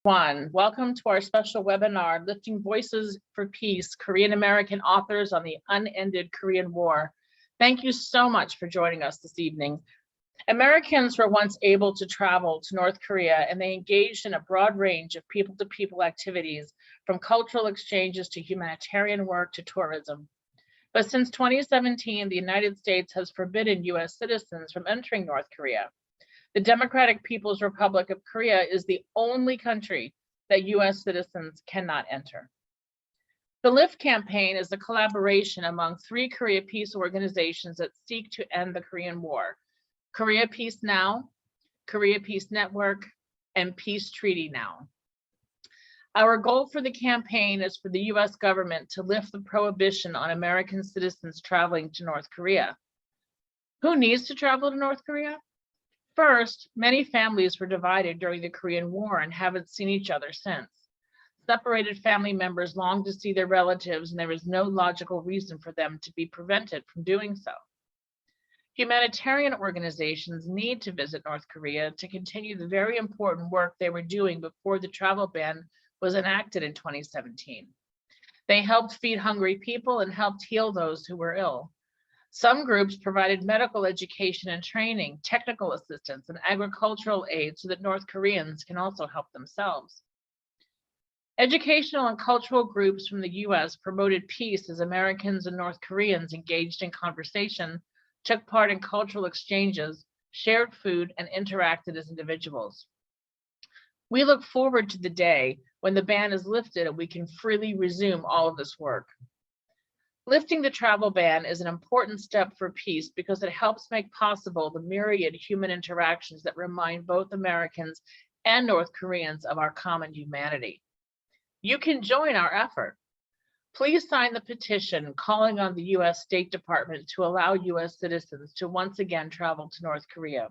Welcome to our special webinar, Lifting Voices for Peace, Korean American Authors on the Unended Korean War. Thank you so much for joining us this evening. Americans were once able to travel to North Korea, and they engaged in a broad range of people-to-people activities, from cultural exchanges to humanitarian work to tourism. But since 2017, the United States has forbidden US citizens from entering North Korea. The Democratic People's Republic of Korea is the only country that US citizens cannot enter. The LIFT campaign is a collaboration among 3 Korea Peace organizations that seek to end the Korean War: Korea Peace Now, Korea Peace Network, and Peace Treaty Now. Our goal for the campaign is for the US government to lift the prohibition on American citizens traveling to North Korea. Who needs to travel to North Korea? First, many families were divided during the Korean War and haven't seen each other since. Separated family members long to see their relatives, and there is no logical reason for them to be prevented from doing so. Humanitarian organizations need to visit North Korea to continue the very important work they were doing before the travel ban was enacted in 2017. They helped feed hungry people and helped heal those who were ill. Some groups provided medical education and training, technical assistance, and agricultural aid so that North Koreans can also help themselves. Educational and cultural groups from the US promoted peace as Americans and North Koreans engaged in conversation, took part in cultural exchanges, shared food, and interacted as individuals. We look forward to the day when the ban is lifted and we can freely resume all of this work. Lifting the travel ban is an important step for peace because it helps make possible the myriad human interactions that remind both Americans and North Koreans of our common humanity. You can join our effort. Please sign the petition calling on the US State Department to allow US citizens to once again travel to North Korea.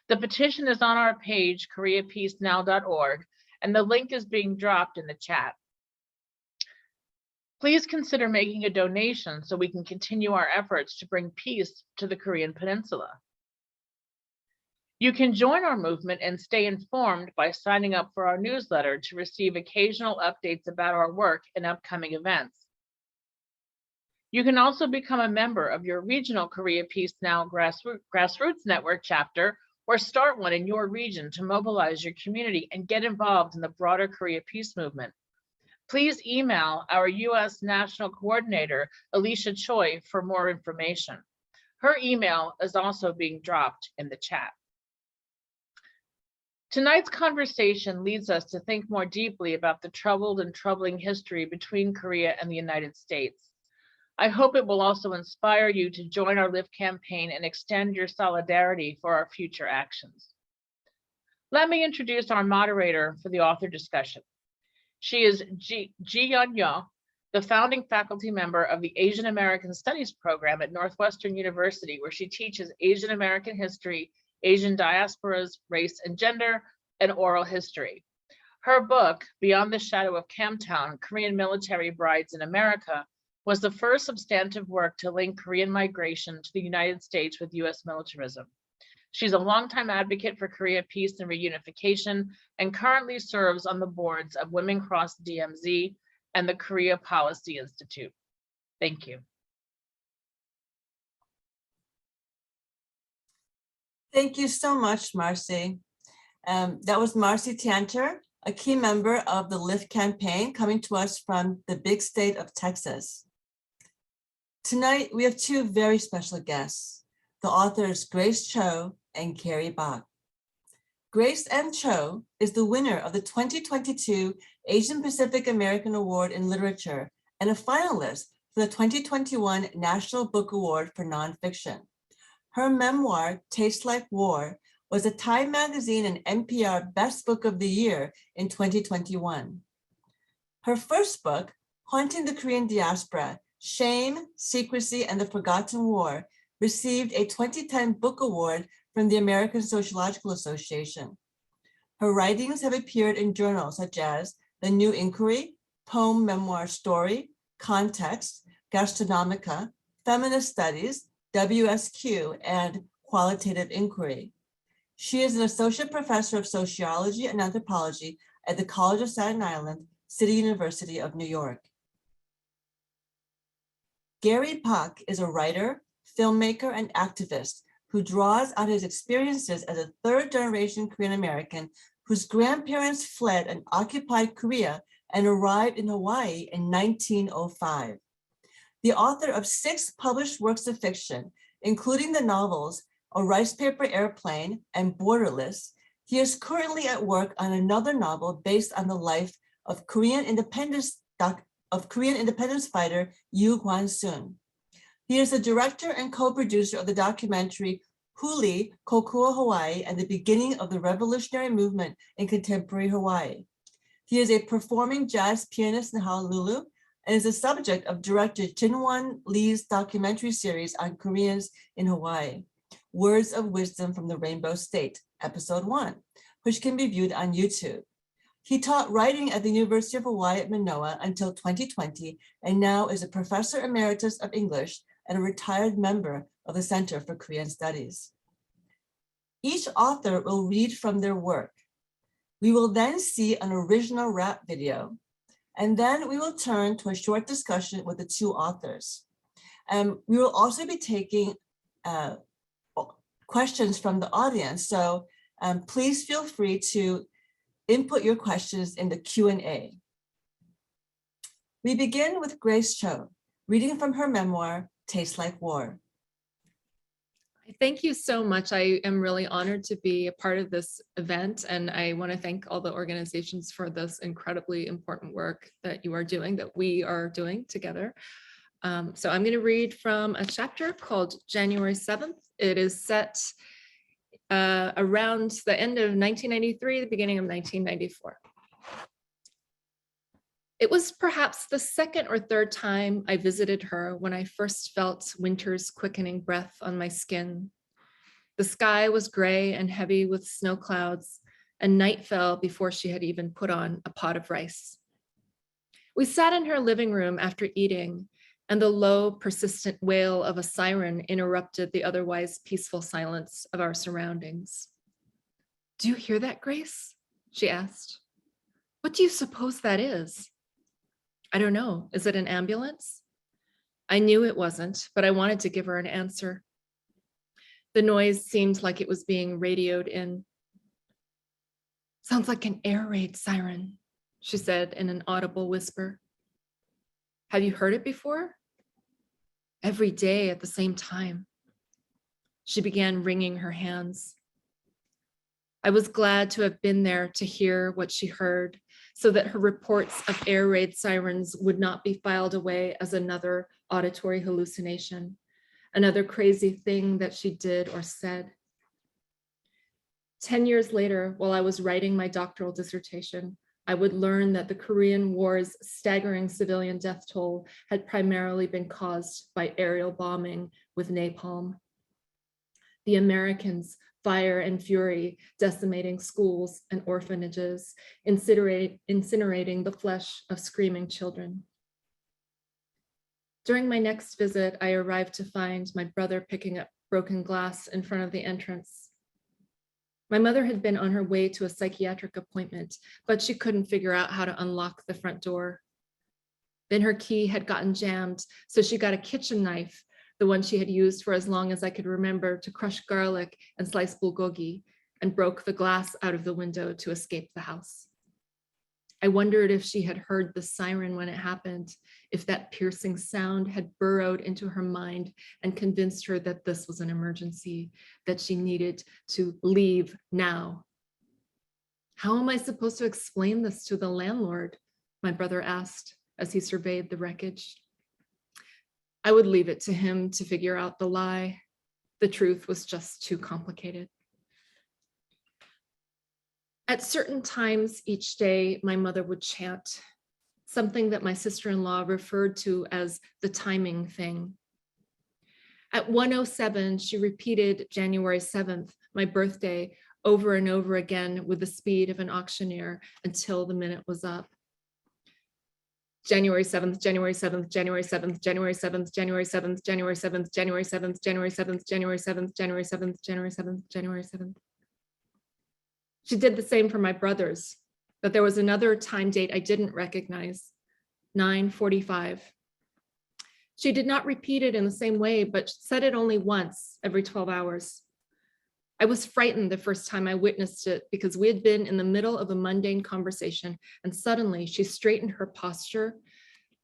The petition is on our page, koreapeacenow.org, and the link is being dropped in the chat. Please consider making a donation so we can continue our efforts to bring peace to the Korean Peninsula. You can join our movement and stay informed by signing up for our newsletter to receive occasional updates about our work and upcoming events. You can also become a member of your regional Korea Peace Now Grassroots Network chapter, or start one in your region to mobilize your community and get involved in the broader Korea Peace movement. Please email our US National Coordinator, Alicia Choi, for more information. Her email is also being dropped in the chat. Tonight's conversation leads us to think more deeply about the troubled and troubling history between Korea and the United States. I hope it will also inspire you to join our LIFT campaign and extend your solidarity for our future actions. Let me introduce our moderator for the author discussion. She is Ji-Yeon Yo, the founding faculty member of the Asian American Studies program at Northwestern University, where she teaches Asian American history, Asian diasporas, race and gender, and oral history. Her book, Beyond the Shadow of Camtown, Korean Military Brides in America, was the first substantive work to link Korean migration to the United States with US militarism. She's a longtime advocate for Korea peace and reunification and currently serves on the boards of Women Cross DMZ and the Korea Policy Institute. Thank you. Thank you so much, Marcy. That was Marcy Tanter, a key member of the LIFT campaign, coming to us from the big state of Texas. Tonight, we have 2 very special guests, the authors Grace Cho and Gary Pak. Grace M. Cho is the winner of the 2022 Asian Pacific American Award in Literature and a finalist for the 2021 National Book Award for Nonfiction. Her memoir, Tastes Like War, was a Time Magazine and NPR Best Book of the Year in 2021. Her first book, Haunting the Korean Diaspora, Shame, Secrecy, and the Forgotten War, received a 2010 Book Award from the American Sociological Association. Her writings have appeared in journals such as The New Inquiry, Poem Memoir Story, Context, Gastronomica, Feminist Studies, WSQ, and Qualitative Inquiry. She is an associate professor of sociology and anthropology at the College of Staten Island, City University of New York. Gary Pak is a writer, filmmaker, and activist who draws on his experiences as a third-generation Korean American whose grandparents fled and occupied Korea and arrived in Hawaii in 1905. The author of 6 published works of fiction, including the novels A Rice Paper Airplane and Borderless, he is currently at work on another novel based on the life of Korean independence fighter Yu Hwan-sun. He is the director and co-producer of the documentary Huli, Kokua Hawaii, and the Beginning of the Revolutionary Movement in Contemporary Hawaii. He is a performing jazz pianist in Honolulu and is the subject of director Jin-Won Lee's documentary series on Koreans in Hawaii, Words of Wisdom from the Rainbow State, Episode 1, which can be viewed on YouTube. He taught writing at the University of Hawaii at Manoa until 2020, and now is a professor emeritus of English and a retired member of the Center for Korean Studies. Each author will read from their work. We will then see an original rap video, and then we will turn to a short discussion with the 2 authors. We will also be taking questions from the audience, so please feel free to input your questions in the Q&A. We begin with Grace Cho, reading from her memoir, Tastes Like War. Thank you so much. I am really honored to be a part of this event, and I want to thank all the organizations for this incredibly important work that you are doing, that we are doing together. So I'm going to read from a chapter called January 7th. It is set around the end of 1993, the beginning of 1994. It was perhaps the 2nd or 3rd time I visited her when I first felt winter's quickening breath on my skin. The sky was gray and heavy with snow clouds, and night fell before she had even put on a pot of rice. We sat in her living room after eating, and the low, persistent wail of a siren interrupted the otherwise peaceful silence of our surroundings. "Do you hear that, Grace?" she asked. "What do you suppose that is?" "I don't know. Is it an ambulance?" I knew it wasn't, but I wanted to give her an answer. The noise seemed like it was being radioed in. "Sounds like an air raid siren," she said in an audible whisper. "Have you heard it before?" "Every day at the same time." She began wringing her hands. I was glad to have been there to hear what she heard, so that her reports of air raid sirens would not be filed away as another auditory hallucination, another crazy thing that she did or said. 10 years later, while I was writing my doctoral dissertation, I would learn that the Korean War's staggering civilian death toll had primarily been caused by aerial bombing with napalm. The Americans' fire and fury, decimating schools and orphanages, incinerating the flesh of screaming children. During my next visit, I arrived to find my brother picking up broken glass in front of the entrance. My mother had been on her way to a psychiatric appointment, but she couldn't figure out how to unlock the front door. Then her key had gotten jammed, so she got a kitchen knife, the one she had used for as long as I could remember, to crush garlic and slice bulgogi, and broke the glass out of the window to escape the house. I wondered if she had heard the siren when it happened, if that piercing sound had burrowed into her mind and convinced her that this was an emergency, that she needed to leave now. "How am I supposed to explain this to the landlord?" my brother asked as he surveyed the wreckage. I would leave it to him to figure out the lie. The truth was just too complicated. At certain times each day, my mother would chant, something that my sister-in-law referred to as the timing thing. At 1:07, she repeated January 7th, my birthday, over and over again with the speed of an auctioneer until the minute was up. January 7th, January 7th, January 7th, January 7th, January 7th, January 7th, January 7th, January 7th, January 7th, January 7th, January 7th, January 7th. She did the same for my brothers. But there was another time date I didn't recognize, 9:45. She did not repeat it in the same way, but said it only once every 12 hours. I was frightened the first time I witnessed it because we had been in the middle of a mundane conversation, and suddenly she straightened her posture,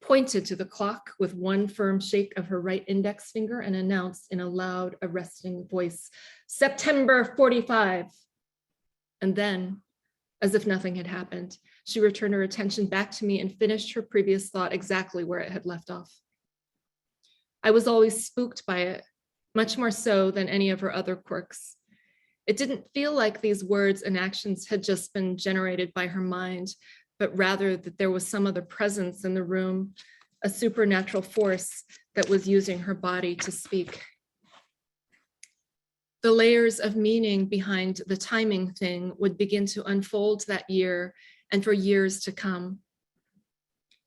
pointed to the clock with one firm shake of her right index finger, and announced in a loud, arresting voice, "September 45." And then, as if nothing had happened, she returned her attention back to me and finished her previous thought exactly where it had left off. I was always spooked by it, much more so than any of her other quirks. It didn't feel like these words and actions had just been generated by her mind, but rather that there was some other presence in the room, a supernatural force that was using her body to speak. The layers of meaning behind the timing thing would begin to unfold that year and for years to come.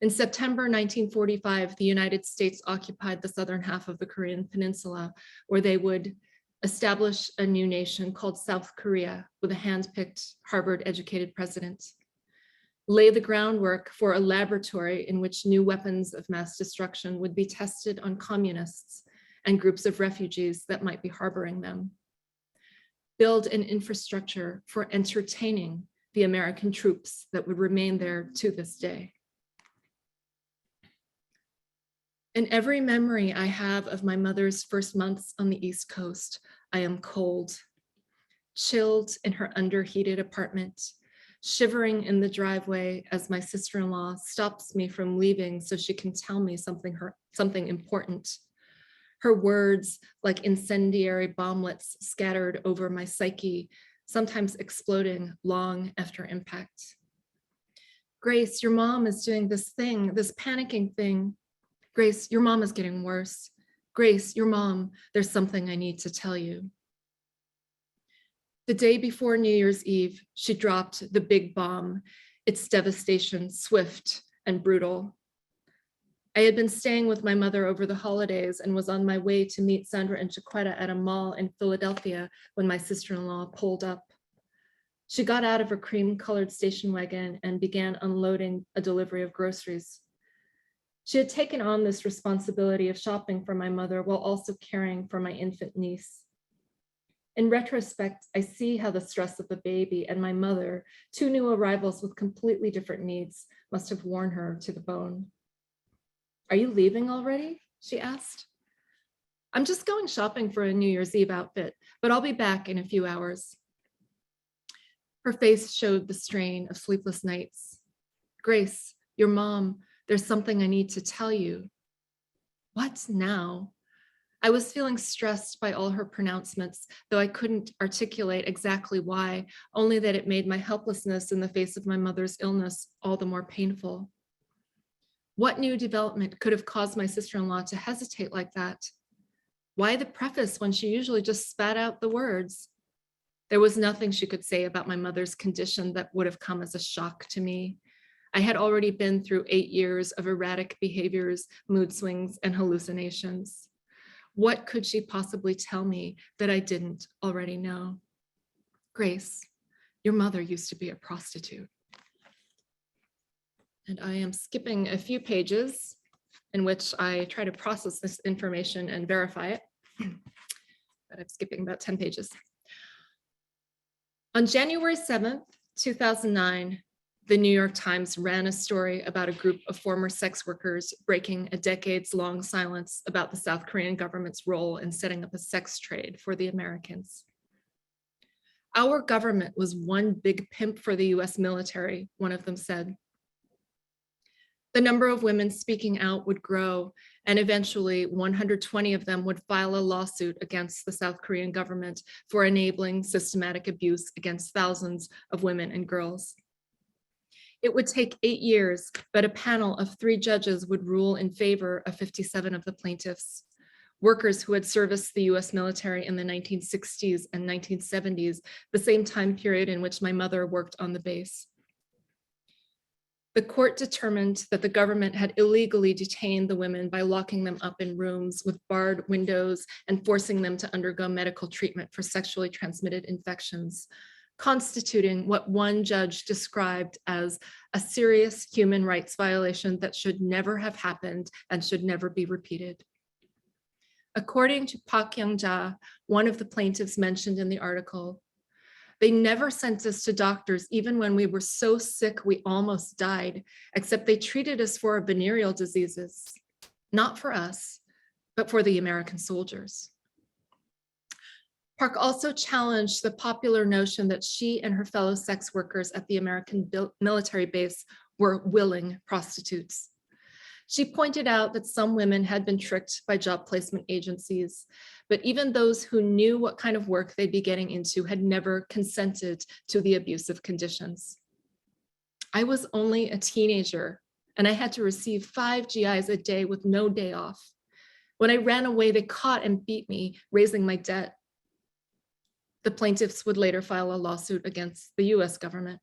In September 1945, the United States occupied the southern half of the Korean Peninsula, where they would establish a new nation called South Korea with a hand-picked Harvard-educated president, lay the groundwork for a laboratory in which new weapons of mass destruction would be tested on communists and groups of refugees that might be harboring them, build an infrastructure for entertaining the American troops that would remain there to this day. In every memory I have of my mother's first months on the East Coast, I am cold, chilled in her underheated apartment, shivering in the driveway as my sister-in-law stops me from leaving so she can tell me something important. Her words, like incendiary bomblets scattered over my psyche, sometimes exploding long after impact. "Grace, your mom is doing this thing, this panicking thing. Grace, your mom is getting worse. Grace, your mom, there's something I need to tell you." The day before New Year's Eve, she dropped the big bomb, its devastation swift and brutal. I had been staying with my mother over the holidays and was on my way to meet Sandra and Chiquetta at a mall in Philadelphia when my sister-in-law pulled up. She got out of her cream-colored station wagon and began unloading a delivery of groceries. She had taken on this responsibility of shopping for my mother while also caring for my infant niece. In retrospect, I see how the stress of the baby and my mother, two new arrivals with completely different needs, must have worn her to the bone. "Are you leaving already?" she asked. "I'm just going shopping for a New Year's Eve outfit, but I'll be back in a few hours." Her face showed the strain of sleepless nights. "Grace, your mom, there's something I need to tell you." "What now?" I was feeling stressed by all her pronouncements, though I couldn't articulate exactly why, only that it made my helplessness in the face of my mother's illness all the more painful. What new development could have caused my sister-in-law to hesitate like that? Why the preface when she usually just spat out the words? There was nothing she could say about my mother's condition that would have come as a shock to me. I had already been through 8 years of erratic behaviors, mood swings, and hallucinations. What could she possibly tell me that I didn't already know? "Grace, your mother used to be a prostitute." And I am skipping a few pages in which I try to process this information and verify it, but I'm skipping about 10 pages. On January 7th, 2009, the New York Times ran a story about a group of former sex workers breaking a decades-long silence about the South Korean government's role in setting up a sex trade for the Americans. "Our government was one big pimp for the US military," one of them said. The number of women speaking out would grow, and eventually 120 of them would file a lawsuit against the South Korean government for enabling systematic abuse against thousands of women and girls. It would take 8 years, but a panel of 3 judges would rule in favor of 57 of the plaintiffs, workers who had serviced the US military in the 1960s and 1970s, the same time period in which my mother worked on the base. The court determined that the government had illegally detained the women by locking them up in rooms with barred windows and forcing them to undergo medical treatment for sexually transmitted infections, constituting what one judge described as a serious human rights violation that should never have happened and should never be repeated. According to Pak Young-ja, one of the plaintiffs mentioned in the article, they never sent us to doctors even when we were so sick we almost died, except they treated us for our venereal diseases, not for us, but for the American soldiers. Park also challenged the popular notion that she and her fellow sex workers at the American military base were willing prostitutes. She pointed out that some women had been tricked by job placement agencies, but even those who knew what kind of work they'd be getting into had never consented to the abusive conditions. I was only a teenager and I had to receive 5 GIs a day with no day off. When I ran away, they caught and beat me, raising my debt. The plaintiffs would later file a lawsuit against the US government.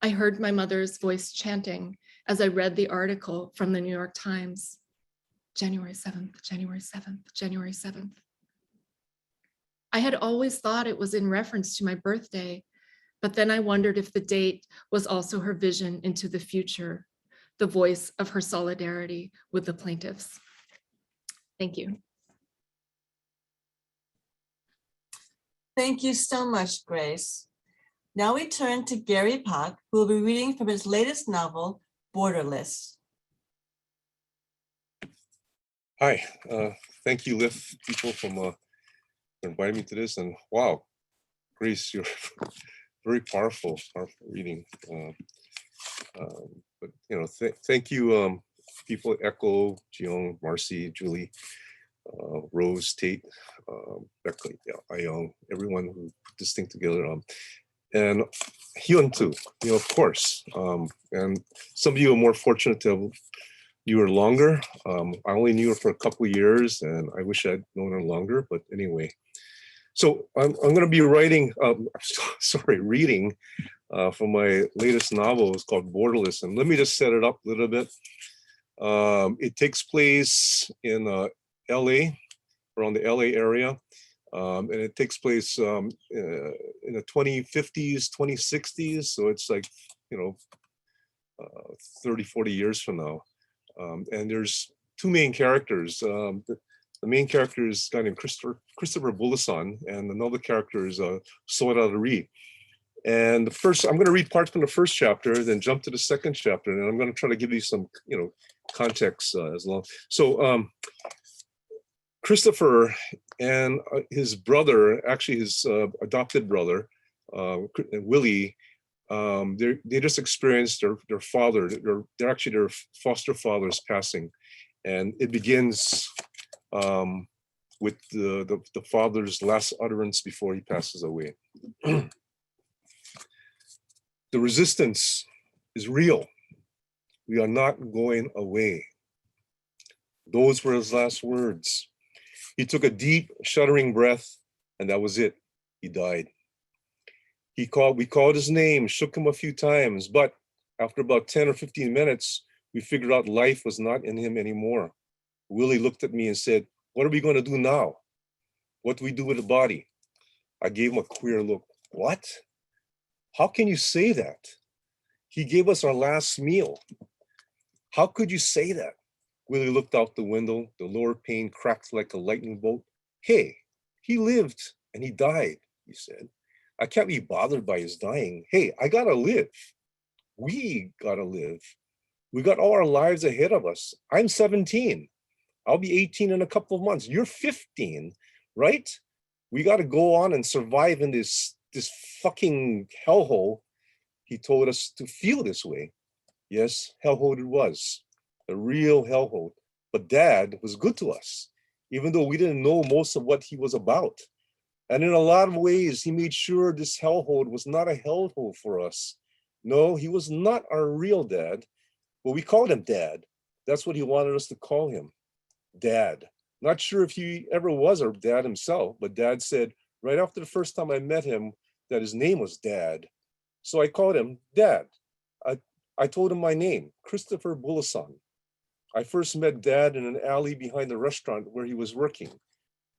I heard my mother's voice chanting as I read the article from the New York Times, January 7th, January 7th, January 7th. I had always thought it was in reference to my birthday, but then I wondered if the date was also her vision into the future, the voice of her solidarity with the plaintiffs. Thank you. Thank you so much, Grace. Now we turn to Gary Pak, who will be reading from his latest novel, Borderless. Hi, thank you, LIF people, for inviting me to this. And wow, Grace, you're very powerful reading. But you know, thank you, people at Echo, Jiyoung, Marcy, Julie, Rose, Tate, Becca, Ayong, everyone who put this thing together. And Hyun too, you know, of course. And some of you are more fortunate to have knew her longer. I only knew her for a couple of years, and I wish I'd known her longer. But anyway, so I'm going to be writing, reading from my latest novel. It's called Borderless, and let me just set it up a little bit. It takes place in LA, around the LA area. And it takes place in the 2050s, 2060s. So it's like, you know, 30, 40 years from now. And there's 2 main characters. The main character is a guy named Christopher Bulasan, and another character is Sora Ri. And I'm going to read parts from the first chapter, then jump to the second chapter, and I'm going to try to give you some, you know, context as well. So Christopher and his brother, actually his adopted brother, Willie, they just experienced their father, they're actually their foster father's passing. And it begins with the father's last utterance before he passes away. The resistance is real. We are not going away. Those were his last words. He took a deep, shuddering breath, and that was it. He died. We called his name, shook him a few times, but after about 10 or 15 minutes, we figured out life was not in him anymore. Willie looked at me and said, "What are we going to do now? What do we do with the body?" I gave him a queer look. "What? How can you say that? He gave us our last meal. How could you say that?" Willie looked out the window. The lower pane cracked like a lightning bolt. "Hey, he lived and he died," he said. "I can't be bothered by his dying. Hey, I gotta live. We gotta live. We got all our lives ahead of us. I'm 17. I'll be 18 in a couple of months. You're 15, right? We gotta go on and survive in this fucking hellhole." He told us to feel this way. Yes, hellhole it was. A real hellhole. But Dad was good to us, even though we didn't know most of what he was about. And in a lot of ways, he made sure this hellhole was not a hellhole for us. No, he was not our real dad, but we called him Dad. That's what he wanted us to call him, Dad. Not sure if he ever was our dad himself, but Dad said right after the first time I met him that his name was Dad. So I called him Dad. I told him my name, Christopher Bulasan. I first met Dad in an alley behind the restaurant where he was working.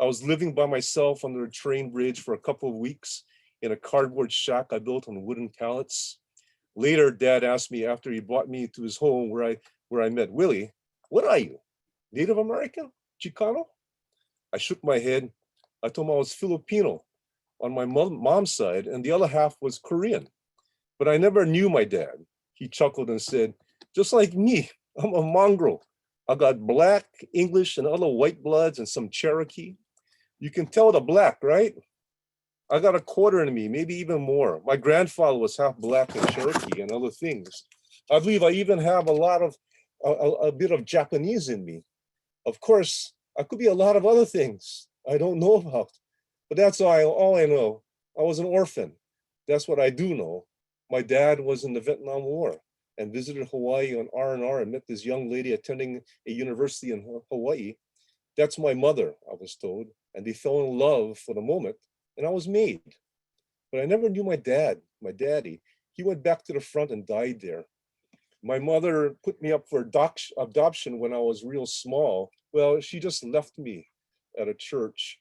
I was living by myself under a train bridge for a couple of weeks. in a cardboard shack I built on wooden pallets. Later, Dad asked me after he brought me to his home where I met Willie, "What are you, Native American? Chicano?" I shook my head. I told him I was Filipino on my mom's side, and the other half was Korean. But I never knew my dad. He chuckled and said, "Just like me, I'm a mongrel. I got black, English, and other white bloods and some Cherokee. You can tell the black, right? I got a quarter in me, maybe even more. My grandfather was half black and Cherokee and other things. I believe I even have a bit of Japanese in me. Of course, I could be a lot of other things I don't know about, but that's all I know. I was an orphan. That's what I do know. My dad was in the Vietnam War and visited Hawaii on R&R and met this young lady attending a university in Hawaii. That's my mother, I was told, and they fell in love for the moment, and I was made. But I never knew my daddy. He went back to the front and died there. My mother put me up for adoption when I was real small. Well, she just left me at a church.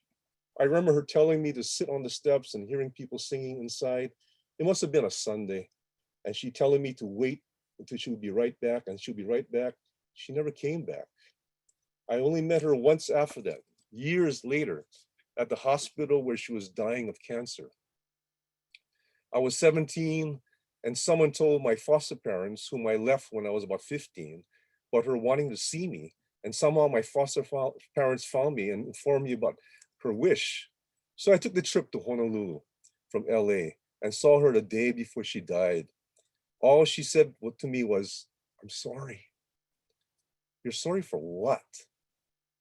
I remember her telling me to sit on the steps and hearing people singing inside. It must have been a Sunday. And she telling me to wait until she would be right back, and she'll be right back. She never came back. I only met her once after that, years later, at the hospital where she was dying of cancer. I was 17, and someone told my foster parents, whom I left when I was about 15, about her wanting to see me. And somehow my foster parents found me and informed me about her wish. So I took the trip to Honolulu from LA and saw her the day before she died. All she said to me was, "I'm sorry." "You're sorry for what?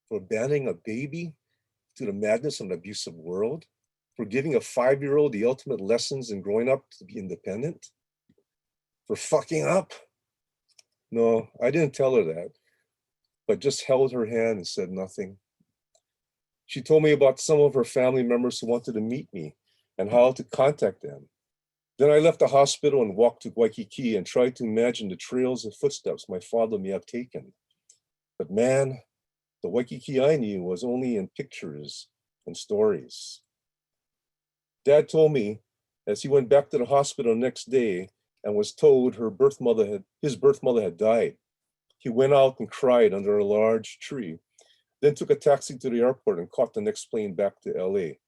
For abandoning a baby to the madness of an abusive world? For giving a 5-year-old the ultimate lessons in growing up to be independent? For fucking up?" No, I didn't tell her that, but just held her hand and said nothing. She told me about some of her family members who wanted to meet me and how to contact them. Then I left the hospital and walked to Waikiki and tried to imagine the trails and footsteps my father may have taken. But man, the Waikiki I knew was only in pictures and stories. Dad told me as he went back to the hospital next day and was told his birth mother had died. He went out and cried under a large tree, then took a taxi to the airport and caught the next plane back to LA.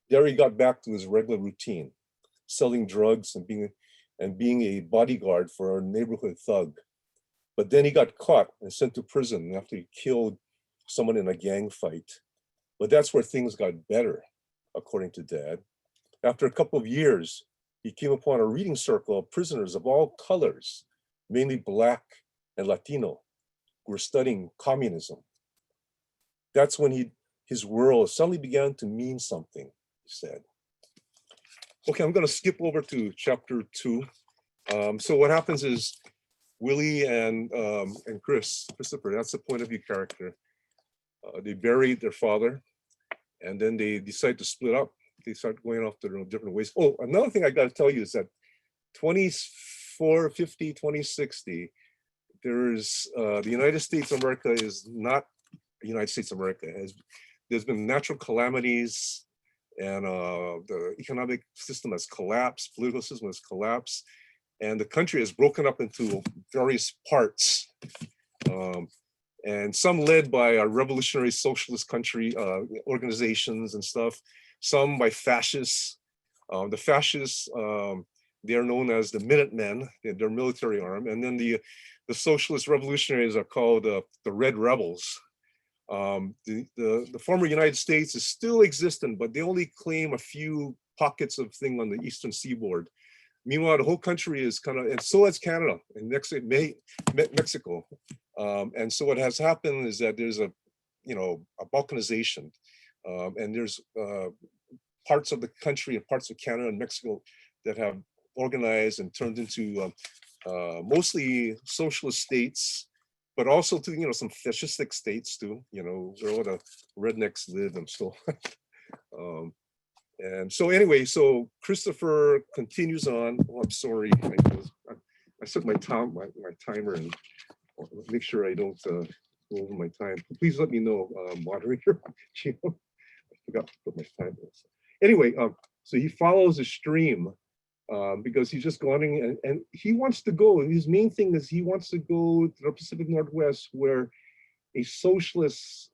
There he got back to his regular routine, selling drugs and being a bodyguard for a neighborhood thug. But then he got caught and sent to prison after he killed someone in a gang fight. But that's where things got better, according to Dad. After a couple of years, he came upon a reading circle of prisoners of all colors, mainly Black and Latino, who were studying communism. That's when his world suddenly began to mean something, he said. Okay, I'm going to skip over to chapter 2. So what happens is Willie and Christopher, that's the point of view character. They buried their father, and then they decide to split up. They start going off their different ways. Oh, another thing I got to tell you is that 2450, 2060, there's the United States of America is not the United States of America. There's been natural calamities, and the economic system has collapsed, political system has collapsed, and the country is broken up into various parts, and some led by revolutionary socialist country organizations and stuff, some by fascists. The fascists, they're known as the Minutemen, their military arm, and then the socialist revolutionaries are called the Red Rebels. The former United States is still existent, but they only claim a few pockets of thing on the eastern seaboard. Meanwhile, the whole country is kind of, and so is Canada and Mexico. And so what has happened is that there's a balkanization, and there's parts of the country and parts of Canada and Mexico that have organized and turned into mostly socialist states, but also to some fascistic states too. Where all the rednecks live and so. And so anyway, so Christopher continues on. Oh, I'm sorry, I set my timer and make sure I don't go over my time. Please let me know, moderator. I forgot to put my time. Anyway, So he follows a stream because he's just going and he wants to go. And his main thing is he wants to go to the Pacific Northwest where a socialist,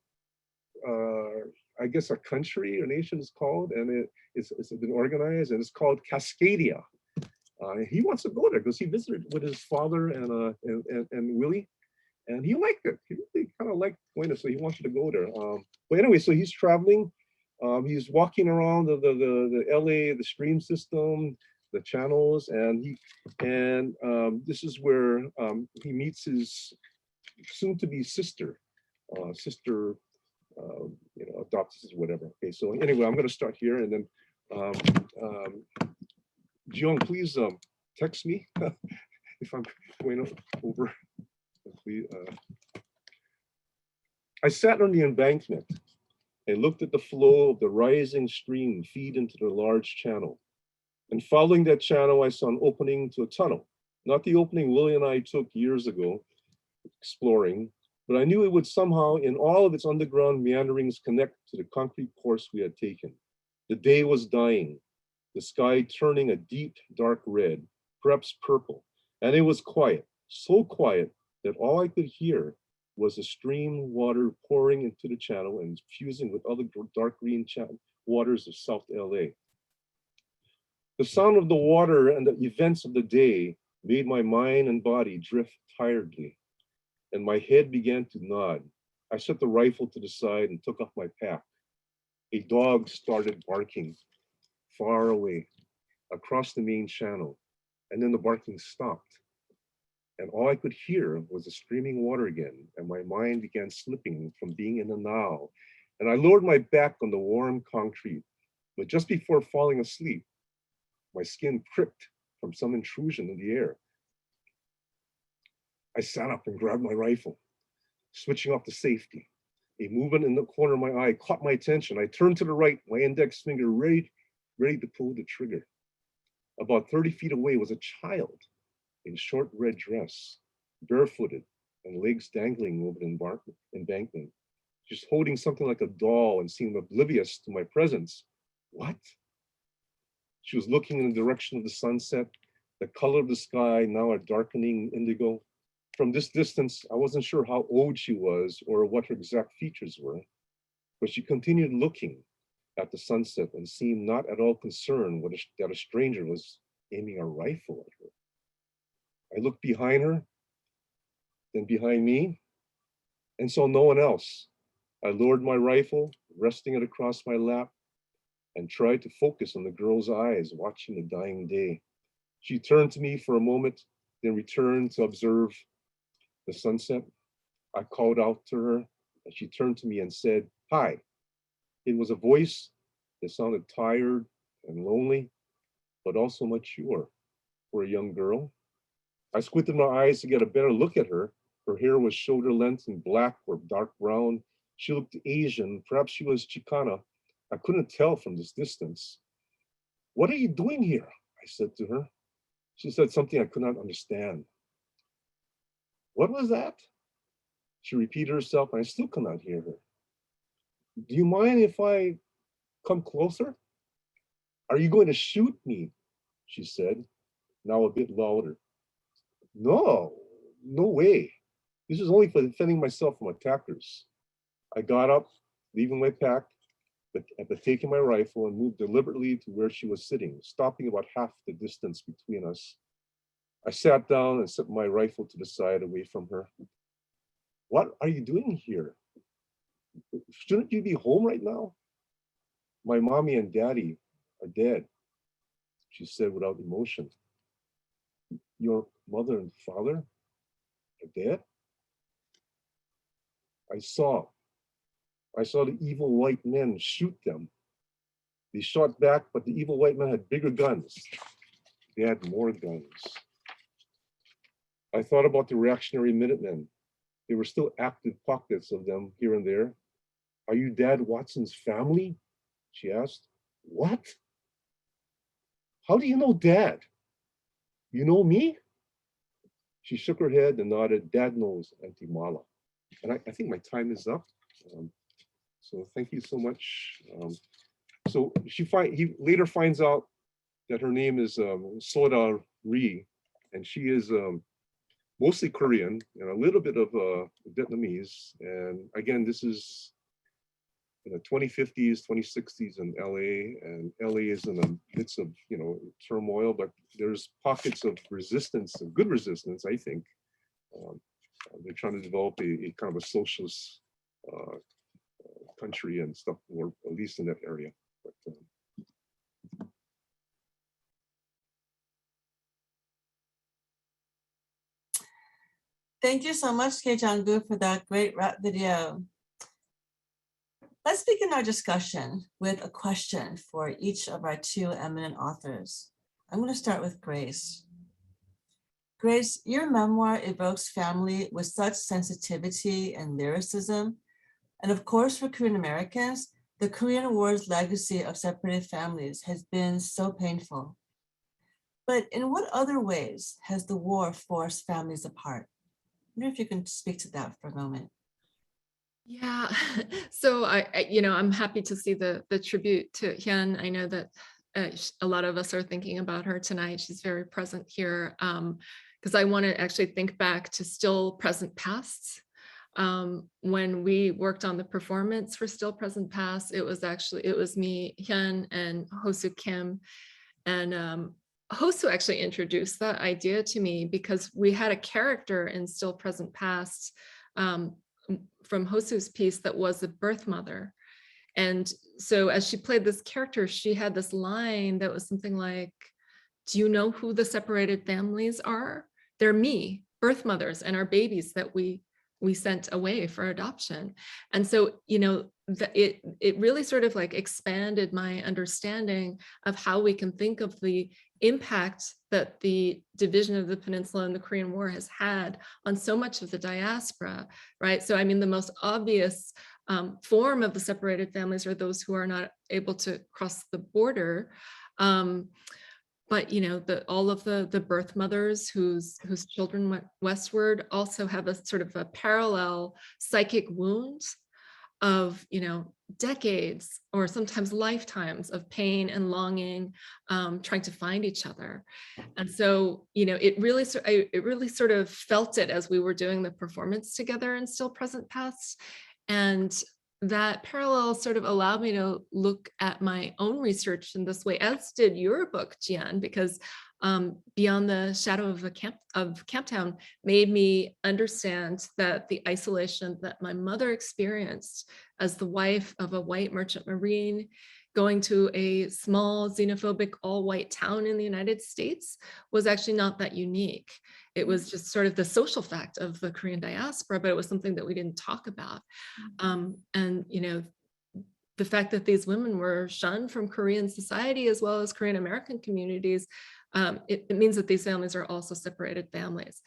I guess a country or nation is called, and it's been organized and it's called Cascadia. He wants to go there because he visited with his father and Willie, and he liked it. He really kind of liked going there, so he wanted to go there. But anyway, so he's traveling. He's walking around the LA, the stream system, the channels, and this is where he meets his soon-to-be sister, adopts or whatever. Okay, so anyway, I'm going to start here, and then Jiong, please text me if I'm going over. Please, I sat on the embankment and looked at the flow of the rising stream feed into the large channel. And following that channel, I saw an opening to a tunnel. Not the opening Willie and I took years ago exploring, but I knew it would somehow, in all of its underground meanderings, connect to the concrete course we had taken. The day was dying, the sky turning a deep, dark red, perhaps purple, and it was quiet, so quiet that all I could hear was the stream water pouring into the channel and fusing with other dark green waters of South LA. The sound of the water and the events of the day made my mind and body drift tiredly, and my head began to nod. I set the rifle to the side and took off my pack. A dog started barking far away across the main channel, and then the barking stopped. And all I could hear was the streaming water again, and my mind began slipping from being in the now. And I lowered my back on the warm concrete, but just before falling asleep, my skin pricked from some intrusion in the air. I sat up and grabbed my rifle, switching off to safety. A movement in the corner of my eye caught my attention. I turned to the right, my index finger ready to pull the trigger. About 30 feet away was a child in short red dress, barefooted and legs dangling over the embankment, just holding something like a doll and seemed oblivious to my presence. What? She was looking in the direction of the sunset, the color of the sky now a darkening indigo. From this distance, I wasn't sure how old she was or what her exact features were, but she continued looking at the sunset and seemed not at all concerned that a stranger was aiming a rifle at her. I looked behind her, then behind me, and saw no one else. I lowered my rifle, resting it across my lap, and tried to focus on the girl's eyes, watching the dying day. She turned to me for a moment, then returned to observe the sunset. I called out to her, and she turned to me and said, "Hi." It was a voice that sounded tired and lonely, but also mature for a young girl. I squinted my eyes to get a better look at her. Her hair was shoulder length and black or dark brown. She looked Asian, perhaps she was Chicana. I couldn't tell from this distance. "What are you doing here?" I said to her. She said something I could not understand. "What was that?" She repeated herself, and I still could not hear her. "Do you mind if I come closer?" "Are you going to shoot me?" she said, now a bit louder. No way. This is only for defending myself from attackers." I got up, leaving my pack, but taking my rifle and moved deliberately to where she was sitting, stopping about half the distance between us. I sat down and set my rifle to the side away from her. "What are you doing here? Shouldn't you be home right now?" "My mommy and daddy are dead," she said without emotion. "Your mother and father are dead?" I saw the evil white men shoot them. They shot back, but the evil white men had bigger guns. They had more guns. I thought about the reactionary Minutemen. There were still active pockets of them here and there. "Are you Dad Watson's family?" she asked. "What? How do you know Dad? You know me?" She shook her head and nodded. "Dad knows Auntie Mala." And I think my time is up. So thank you so much. So he later finds out that her name is Soda Ri, and she is mostly Korean and a little bit of Vietnamese. And again, this is in the 2050s, 2060s in LA, and LA is in the midst of turmoil, but there's pockets of resistance, and good resistance, I think. They're trying to develop a kind of a socialist country and stuff, or at least in that area. But, Thank you so much, Kei Jang-gu, for that great rap video. Let's begin our discussion with a question for each of our two eminent authors. I'm going to start with Grace. Grace, your memoir evokes family with such sensitivity and lyricism. And of course, for Korean Americans, the Korean War's legacy of separated families has been so painful. But in what other ways has the war forced families apart? I wonder if you can speak to that for a moment. Yeah, so I'm happy to see the tribute to Hyun. I know that a lot of us are thinking about her tonight. She's very present here because I want to actually think back to Still Present Past. When we worked on the performance for Still Present Past, it was me, Hyun, and Hosu Kim, and Hosu actually introduced that idea to me because we had a character in Still Present Past from Hosu's piece that was a birth mother. And so as she played this character, she had this line that was something like, do you know who the separated families are? They're me, birth mothers, and our babies that we sent away for adoption. And so, it really sort of like expanded my understanding of how we can think of the impact that the division of the peninsula and the Korean War has had on so much of the diaspora, right? So, I mean, the most obvious form of the separated families are those who are not able to cross the border. But all of the birth mothers whose children went westward also have a sort of a parallel psychic wound of decades or sometimes lifetimes of pain and longing, trying to find each other. And so it really sort of felt it as we were doing the performance together in Still Present Past. And that parallel sort of allowed me to look at my own research in this way, as did your book, Jian, because Beyond the Shadow of Camptown made me understand that the isolation that my mother experienced as the wife of a white merchant marine going to a small xenophobic all-white town in the United States was actually not that unique. It was just sort of the social fact of the Korean diaspora, but it was something that we didn't talk about. And the fact that these women were shunned from Korean society as well as Korean American communities, it means that these families are also separated families.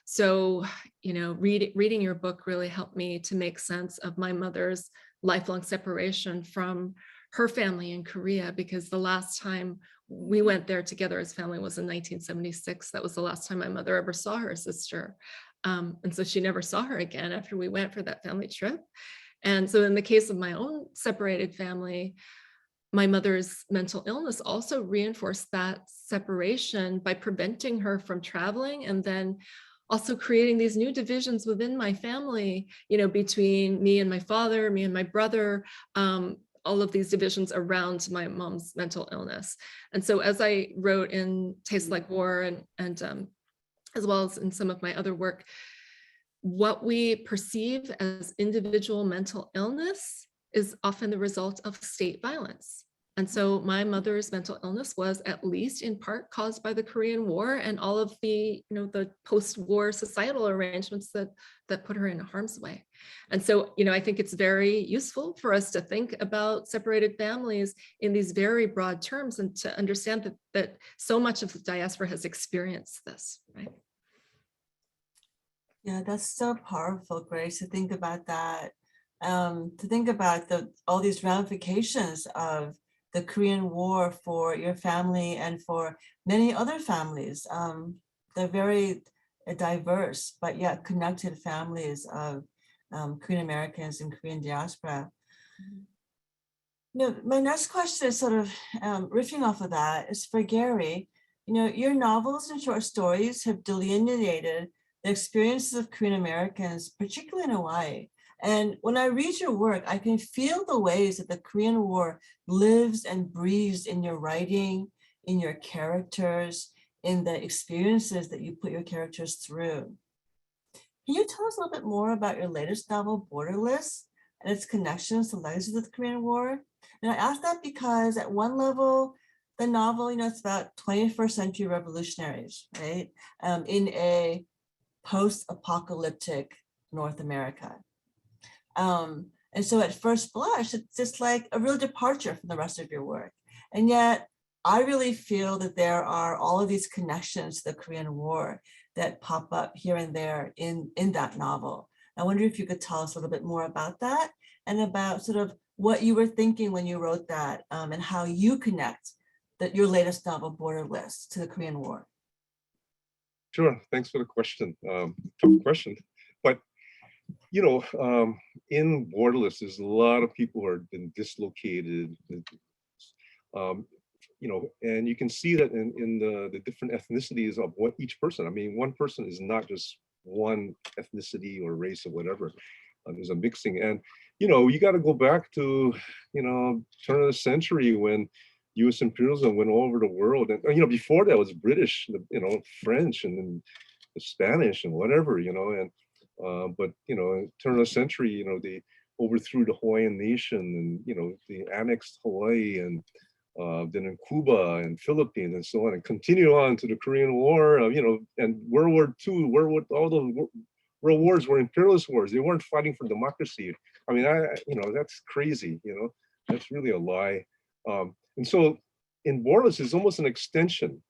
So, reading your book really helped me to make sense of my mother's lifelong separation from her family in Korea, because the last time we went there together as family was in 1976. That was the last time my mother ever saw her sister. And so she never saw her again after we went for that family trip. And so in the case of my own separated family, my mother's mental illness also reinforced that separation by preventing her from traveling, and then also creating these new divisions within my family, between me and my father, me and my brother, all of these divisions around my mom's mental illness. And so as I wrote in Tastes Like War and as well as in some of my other work, what we perceive as individual mental illness is often the result of state violence. And so my mother's mental illness was at least in part caused by the Korean War and all of the, the post-war societal arrangements that put her in harm's way. And so, I think it's very useful for us to think about separated families in these very broad terms and to understand that so much of the diaspora has experienced this, right? Yeah, that's so powerful, Grace, to think about that, to think about all these ramifications of the Korean War for your family and for many other families. They're very diverse, but yet connected families of Korean Americans and Korean diaspora. My next question is sort of riffing off of that is for Gary. Your novels and short stories have delineated the experiences of Korean Americans, particularly in Hawaii. And when I read your work, I can feel the ways that the Korean War lives and breathes in your writing, in your characters, in the experiences that you put your characters through. Can you tell us a little bit more about your latest novel, Borderless, and its connections to legacies of the Korean War? And I ask that because at one level, the novel, it's about 21st century revolutionaries, right? In a post-apocalyptic North America. And so at first blush, it's just like a real departure from the rest of your work. And yet I really feel that there are all of these connections to the Korean War that pop up here and there in that novel. I wonder if you could tell us a little bit more about that and about sort of what you were thinking when you wrote that and how you connect your latest novel, Borderless, to the Korean War. Sure, thanks for the question. Tough question, but in Borderless, there's a lot of people who are been dislocated, and you can see that in the different ethnicities of what each person. I mean, one person is not just one ethnicity or race or whatever. There's a mixing, and you got to go back to turn of the century when U.S. imperialism went all over the world, and before that was British, French, and then Spanish and whatever, and but turn of the century, they overthrew the Hawaiian nation, and they annexed Hawaii, and then in Cuba and Philippines and so on, and continue on to the Korean War, and World War II, all those world wars were imperialist wars. They weren't fighting for democracy. I mean, that's crazy. That's really a lie. And so in Borderless, it's almost an extension.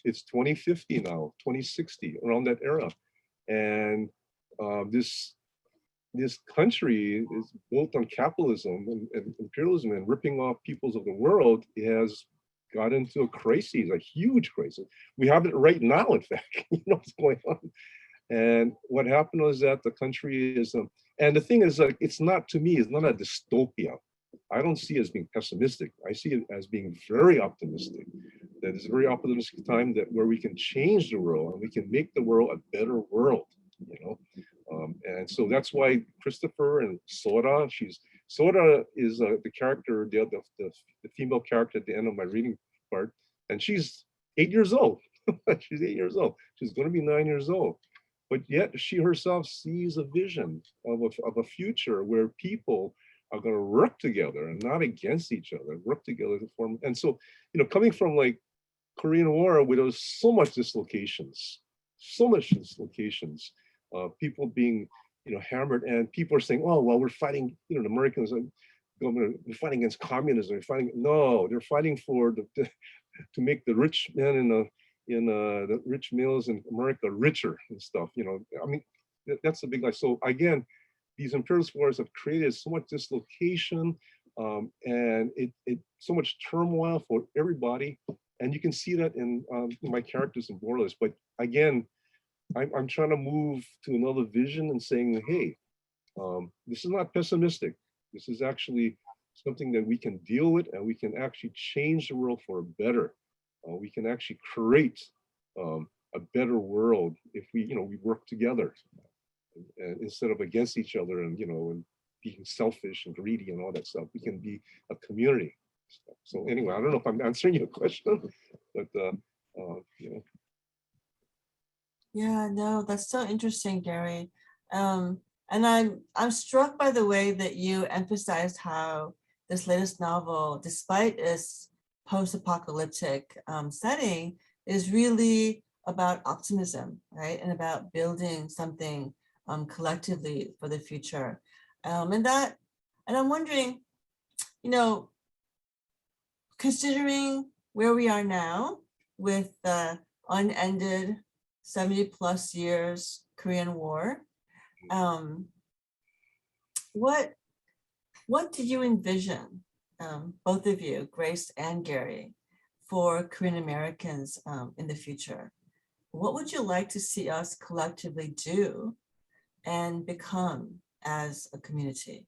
It's 2050 now, 2060, around that era, and this country is built on capitalism and imperialism and ripping off peoples of the world. It has got into a crisis, a huge crisis. We have it right now, in fact. What's going on. And what happened was that the country is, and the thing is, it's not, to me, it's not a dystopia. I don't see it as being pessimistic. I see it as being very optimistic. That it's a very optimistic time where we can change the world and we can make the world a better world. And so that's why Christopher and Sora, Sora is the character, the female character at the end of my reading part, and she's 8 years old. She's 8 years old. She's going to be 9 years old. But yet she herself sees a vision of a future where people are going to work together and not against each other, work together to form. And so, coming from like Korean War, where there was so much dislocations, people being, hammered, and people are saying, oh, well, we're fighting, the Americans, we're fighting against communism. No, they're fighting for to make the rich men in the rich males in America richer and stuff. I mean, that's a big lie. So again, these imperialist wars have created so much dislocation and it so much turmoil for everybody. And you can see that in my characters in Borderless. But again, I'm trying to move to another vision and saying, hey, this is not pessimistic. This is actually something that we can deal with, and we can actually change the world for a better. We can actually create a better world if we work together, and instead of against each other and and being selfish and greedy and all that stuff. We can be a community. So anyway, I don't know if I'm answering your question, but Yeah, no, that's so interesting, Gary. And I'm struck by the way that you emphasized how this latest novel, despite its post-apocalyptic setting, is really about optimism, right? And about building something collectively for the future. And I'm wondering, considering where we are now with the unended 70 plus years Korean War, what do you envision, both of you, Grace and Gary, for Korean Americans in the future? What would you like to see us collectively do and become as a community?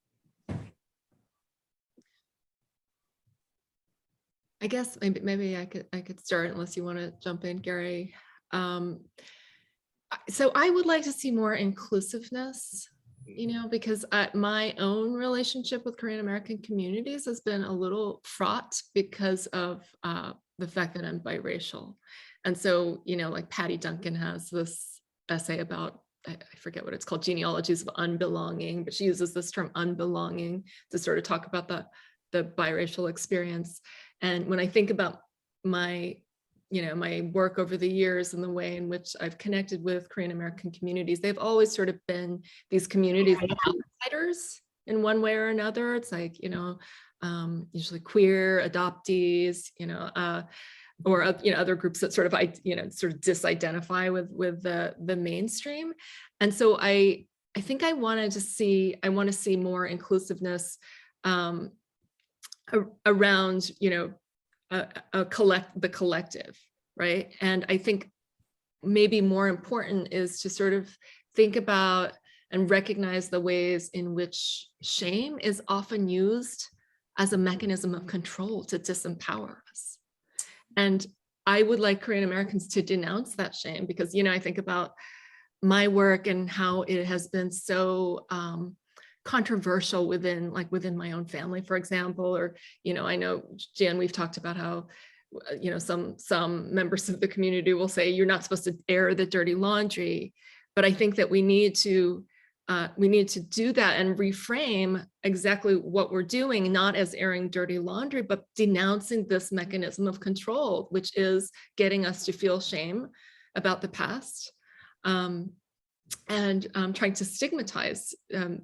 I guess maybe I could start unless you want to jump in, Gary. So I would like to see more inclusiveness, because my own relationship with Korean American communities has been a little fraught because of the fact that I'm biracial. And so, like Patty Duncan has this essay about, I forget what it's called, genealogies of unbelonging, but she uses this term unbelonging to sort of talk about the biracial experience. And when I think about my work over the years and the way in which I've connected with Korean American communities, they've always sort of been these communities of outsiders in one way or another. It's like, usually queer, adoptees, or other groups that sort of disidentify with the mainstream. And so I think I want to see more inclusiveness around the collective, right? And I think maybe more important is to sort of think about and recognize the ways in which shame is often used as a mechanism of control to disempower us. And I would like Korean Americans to denounce that shame, because I think about my work and how it has been so controversial within my own family, for example, or I know, Jan, we've talked about how some members of the community will say you're not supposed to air the dirty laundry, but I think that we need to do that and reframe exactly what we're doing, not as airing dirty laundry, but denouncing this mechanism of control, which is getting us to feel shame about the past. And trying to stigmatize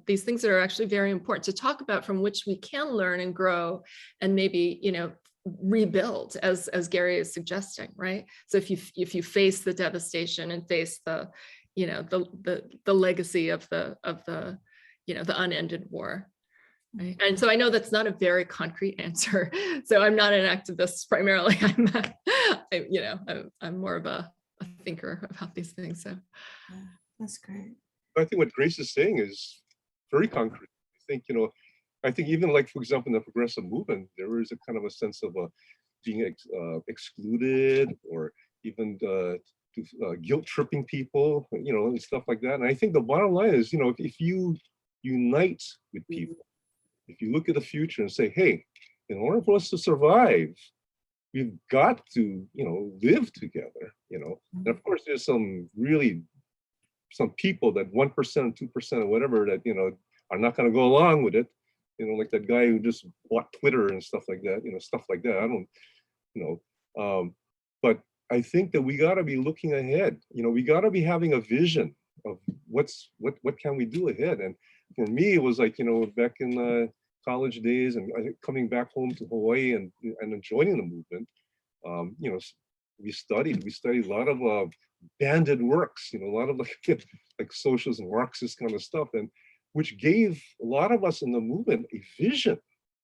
these things that are actually very important to talk about, from which we can learn and grow and maybe, rebuild, as Gary is suggesting, right? So if you face the devastation and face the legacy of the unended war. Right? And so I know that's not a very concrete answer. So I'm not an activist primarily. I'm more of a thinker about these things. So. Yeah, that's great. I think what Grace is saying is very concrete. I think even like, for example, in the progressive movement, there is a kind of a sense of being excluded, or even guilt tripping people, and stuff like that. And I think the bottom line is, if you unite with people, if you look at the future and say, hey, in order for us to survive, we've got to, live together, And of course, there's some people that 1%, 2% or whatever that, are not going to go along with it. Like that guy who just bought Twitter and stuff like that, stuff like that. I don't, but I think that we got to be looking ahead. We got to be having a vision of what can we do ahead. And for me, it was like, back in college days, and I think coming back home to Hawaii and joining the movement, we studied a lot of banded works, a lot of like socialist and Marxist kind of stuff, and which gave a lot of us in the movement a vision,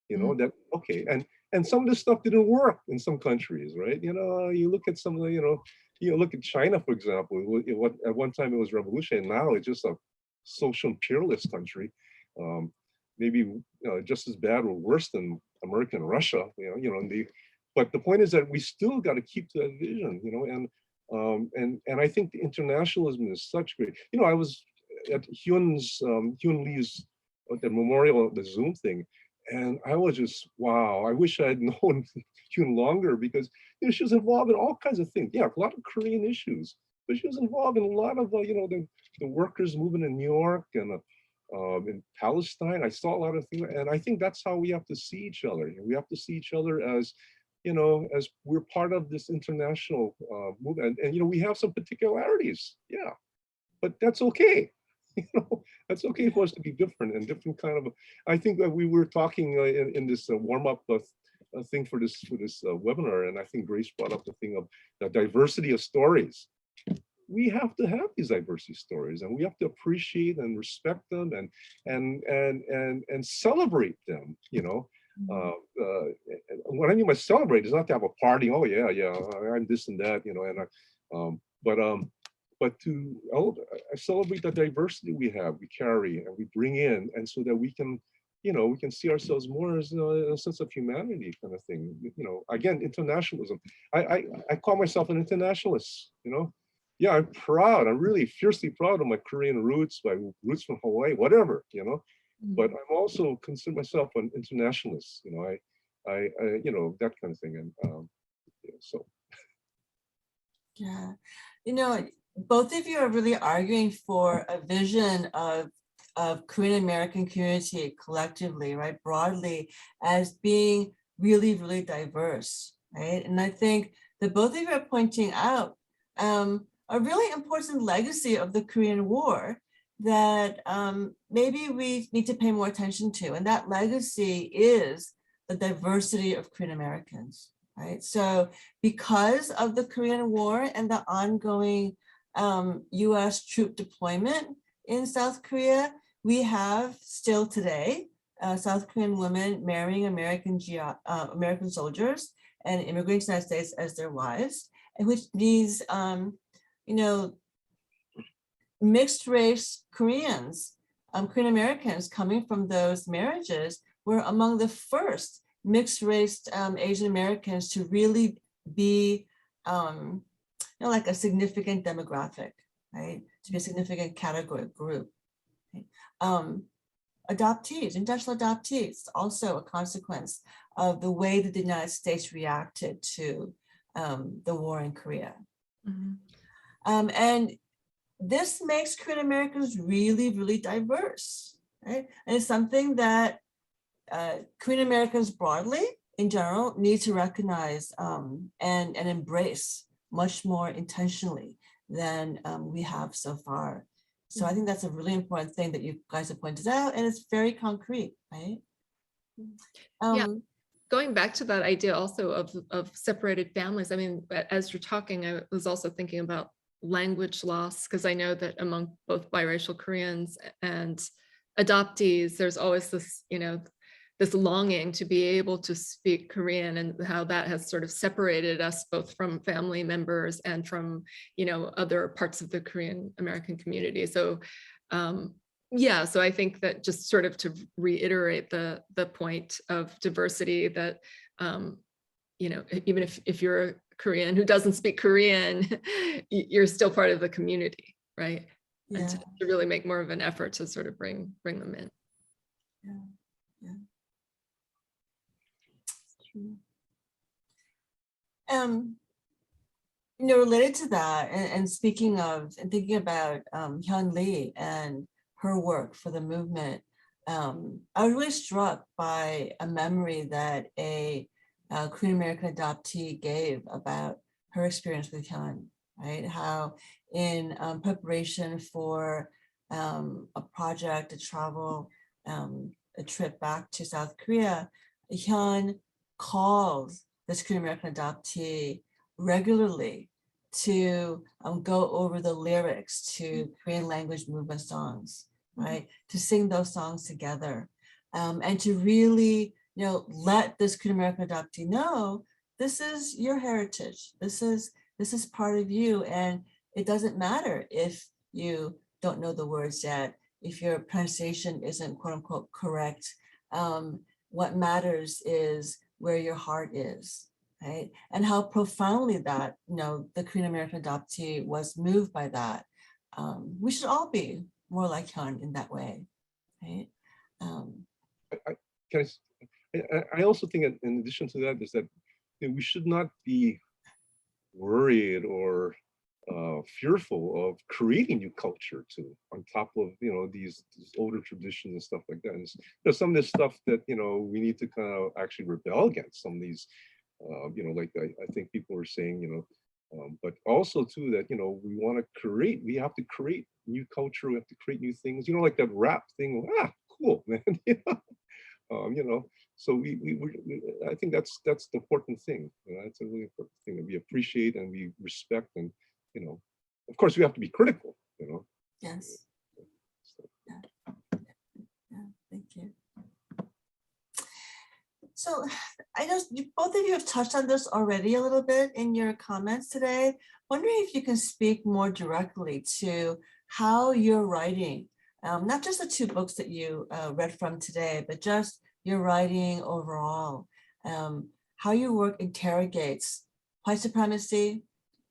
that, okay, and some of this stuff didn't work in some countries, right? You look at some of the, look at China, for example. At one time it was revolution, and now it's just a social imperialist country, maybe just as bad or worse than American Russia, but the point is that we still got to keep to that vision, and I think the internationalism is such great. I was at Hyun Lee's the memorial, the Zoom thing, and I was just, wow, I wish I had known Hyun longer, because she was involved in all kinds of things. Yeah, a lot of Korean issues, but she was involved in a lot of the workers movement in New York and in Palestine. I saw a lot of things, and I think that's how we have to see each other. We have to see each other as as we're part of this international movement, and we have some particularities, yeah, but that's okay. That's okay for us to be different and different kind of. I think that we were talking in this warm-up thing for this webinar, and I think Grace brought up the thing of the diversity of stories. We have to have these diversity stories, and we have to appreciate and respect them, and celebrate them. What I mean by celebrate is not to have a party. Oh yeah, I'm this and that, but to celebrate the diversity we have, we carry, and we bring in, and so that we can we can see ourselves more as a sense of humanity kind of thing. Again, internationalism. I call myself an internationalist. Yeah, I'm proud. I'm really fiercely proud of my Korean roots, my roots from Hawaii, whatever. But I'm also consider myself an internationalist. That kind of thing. And so. Yeah, both of you are really arguing for a vision of Korean American community collectively, right, broadly, as being really, really diverse, right? And I think that both of you are pointing out a really important legacy of the Korean War that maybe we need to pay more attention to. And that legacy is the diversity of Korean Americans, right? So because of the Korean War and the ongoing US troop deployment in South Korea, we have still today South Korean women marrying American soldiers and immigrating to the United States as their wives, and which these mixed race Koreans, Korean Americans coming from those marriages were among the first mixed race Asian Americans to really be like a significant demographic, right? To be a significant category group. Right? Adoptees, international adoptees, also a consequence of the way that the United States reacted to the war in Korea. Mm-hmm. And this makes Korean Americans really, really diverse, right? And it's something that Korean Americans broadly, in general, need to recognize and embrace much more intentionally than we have so far. So I think that's a really important thing that you guys have pointed out, and it's very concrete, right? Yeah. Going back to that idea also of separated families, I mean, as you're talking, I was also thinking about language loss, because I know that among both biracial Koreans and adoptees, there's always this, this longing to be able to speak Korean, and how that has sort of separated us both from family members and from, other parts of the Korean American community. So yeah, so I think that just sort of to reiterate the point of diversity, that, even if you're a Korean who doesn't speak Korean, you're still part of the community, right? Yeah. And to really make more of an effort to sort of bring them in. Yeah. Related to that, and speaking of and thinking about Hyun Lee and her work for the movement, I was really struck by a memory that a Korean American adoptee gave about her experience with Hyun, right? How in preparation for a project, a travel, a trip back to South Korea, Hyun called this Korean American adoptee regularly to go over the lyrics to Korean language movement songs, right? To sing those songs together, and to really, let this Korean American adoptee know this is your heritage. This is part of you, and it doesn't matter if you don't know the words yet, if your pronunciation isn't quote unquote correct. What matters is where your heart is, right? And how profoundly that, the Korean American adoptee was moved by that. We should all be more like Hyun in that way, right? I also think, in addition to that, is that we should not be worried or fearful of creating new culture too, on top of these older traditions and stuff like that. And some of this stuff that we need to kind of actually rebel against. Some of these, like I think people were saying, but also too that we have to create new culture. We have to create new things. Like that rap thing. Cool, man. So I think that's the important thing. It's a really important thing that we appreciate and we respect, and of course we have to be critical. Yes. Yeah. Thank you. So I know both of you have touched on this already a little bit in your comments today. Wondering if you can speak more directly to how your writing not just the two books that you read from today, but just your writing overall. How your work interrogates white supremacy,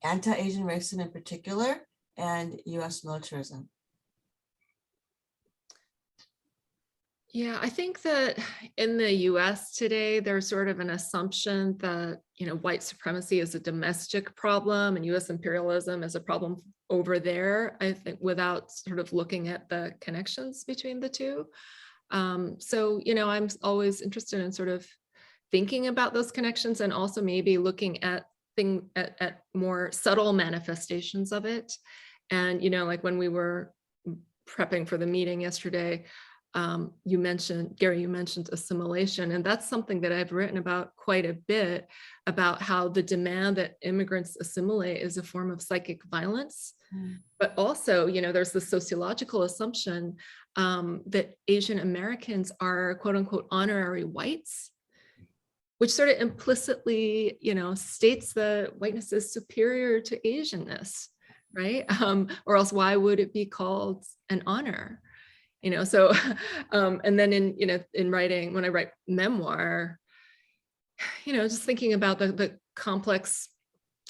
anti-Asian racism in particular, and US militarism. Yeah, I think that in the US today, there's sort of an assumption that, white supremacy is a domestic problem and US imperialism is a problem over there, I think, without sort of looking at the connections between the two. So, I'm always interested in sort of thinking about those connections and also maybe looking at at more subtle manifestations of it. And, like when we were prepping for the meeting yesterday, Gary, you mentioned assimilation, and that's something that I've written about quite a bit, about how the demand that immigrants assimilate is a form of psychic violence. But also, there's the sociological assumption that Asian Americans are quote unquote honorary whites, which sort of implicitly, states that whiteness is superior to Asianness, right? Or else why would it be called an honor? So, and then in writing, when I write memoir, just thinking about the complex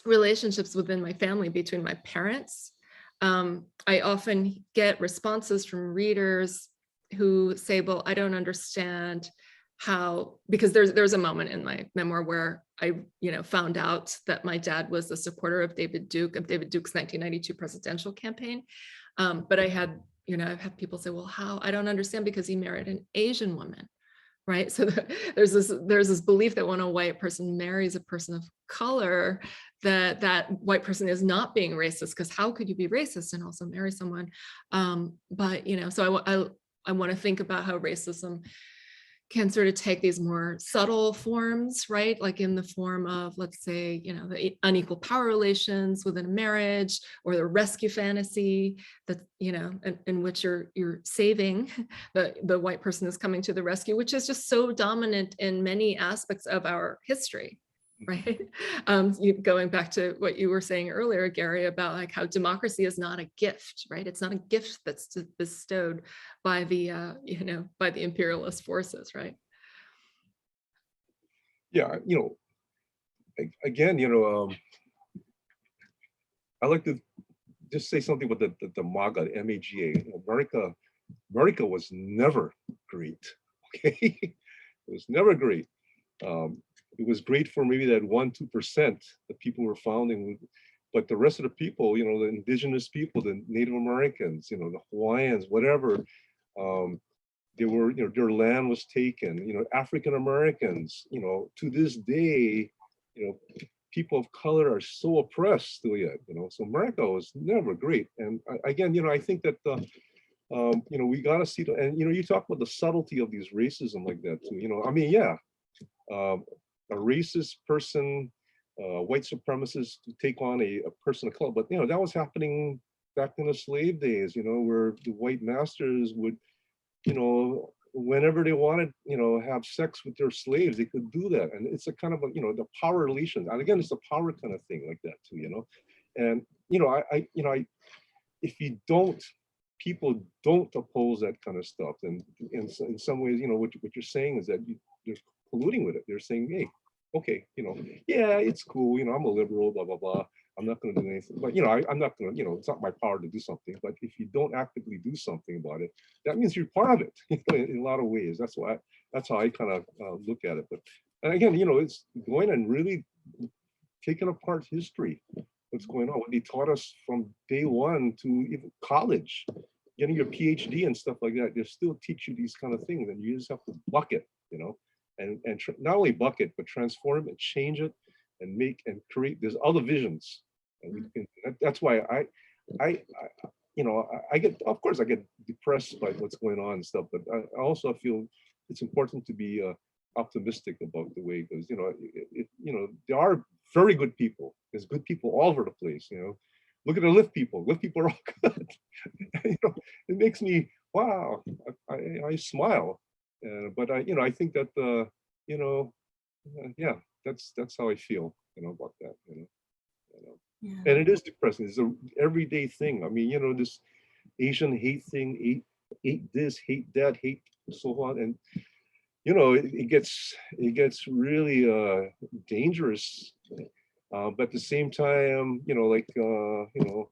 relationships within my family between my parents, I often get responses from readers who say, well, I don't understand how, because there's a moment in my memoir where I, found out that my dad was a supporter of David Duke's 1992 presidential campaign. But I had, I've had people say, well, how? I don't understand, because he married an Asian woman, right? So there's this belief that when a white person marries a person of color, that white person is not being racist, because how could you be racist and also marry someone? But, so I want to think about how racism can sort of take these more subtle forms, right? Like in the form of, let's say, the unequal power relations within a marriage, or the rescue fantasy that, in which you're saving, the white person is coming to the rescue, which is just so dominant in many aspects of our history, right? Going back to what you were saying earlier, Gary, about like how democracy is not a gift, right? It's not a gift that's bestowed by the, by the imperialist forces, right? Yeah, again, I like to just say something about the MAGA, MAGA. America was never great. Okay, it was never great. It was great for maybe that 1-2% that people were founding, but the rest of the people, the indigenous people, the Native Americans, the Hawaiians, whatever, they were, their land was taken. African Americans, to this day, people of color are so oppressed still yet. So America was never great. And again, I think that we got to see, and you talk about the subtlety of these racism like that too. I mean, yeah. A racist person, white supremacist to take on a person of color. But, that was happening back in the slave days, where the white masters would, whenever they wanted, have sex with their slaves, they could do that. And it's a kind of, the power relations. And again, it's a power kind of thing like that too, And, if you don't, people don't oppose that kind of stuff. And in some ways, what you're saying is that you're colluding with it. They're saying, hey, okay, yeah, it's cool. I'm a liberal, blah, blah, blah. I'm not going to do anything. But, I'm not going to, it's not my power to do something. But if you don't actively do something about it, that means you're part of it in a lot of ways. That's how I kind of look at it. But and again, it's going and really taking apart history. What's going on? What they taught us from day one to even college, getting your PhD and stuff like that. They still teach you these kind of things, and you just have to bucket, and not only bucket, but transform it, change it, and make and create. There's other visions, and we can. That's why I get, of course, I get depressed by what's going on and stuff, but I also feel it's important to be optimistic about the way, because there are very good people. There's good people all over the place. Look at the Lyft people. Lyft people are all good. It makes me wow. I smile, but I think that yeah, that's how I feel about that. Yeah. And it is depressing. It's an everyday thing. I mean, this Asian hate thing, hate this, hate that, hate so on, and you know, it gets really dangerous. But at the same time, you know, like there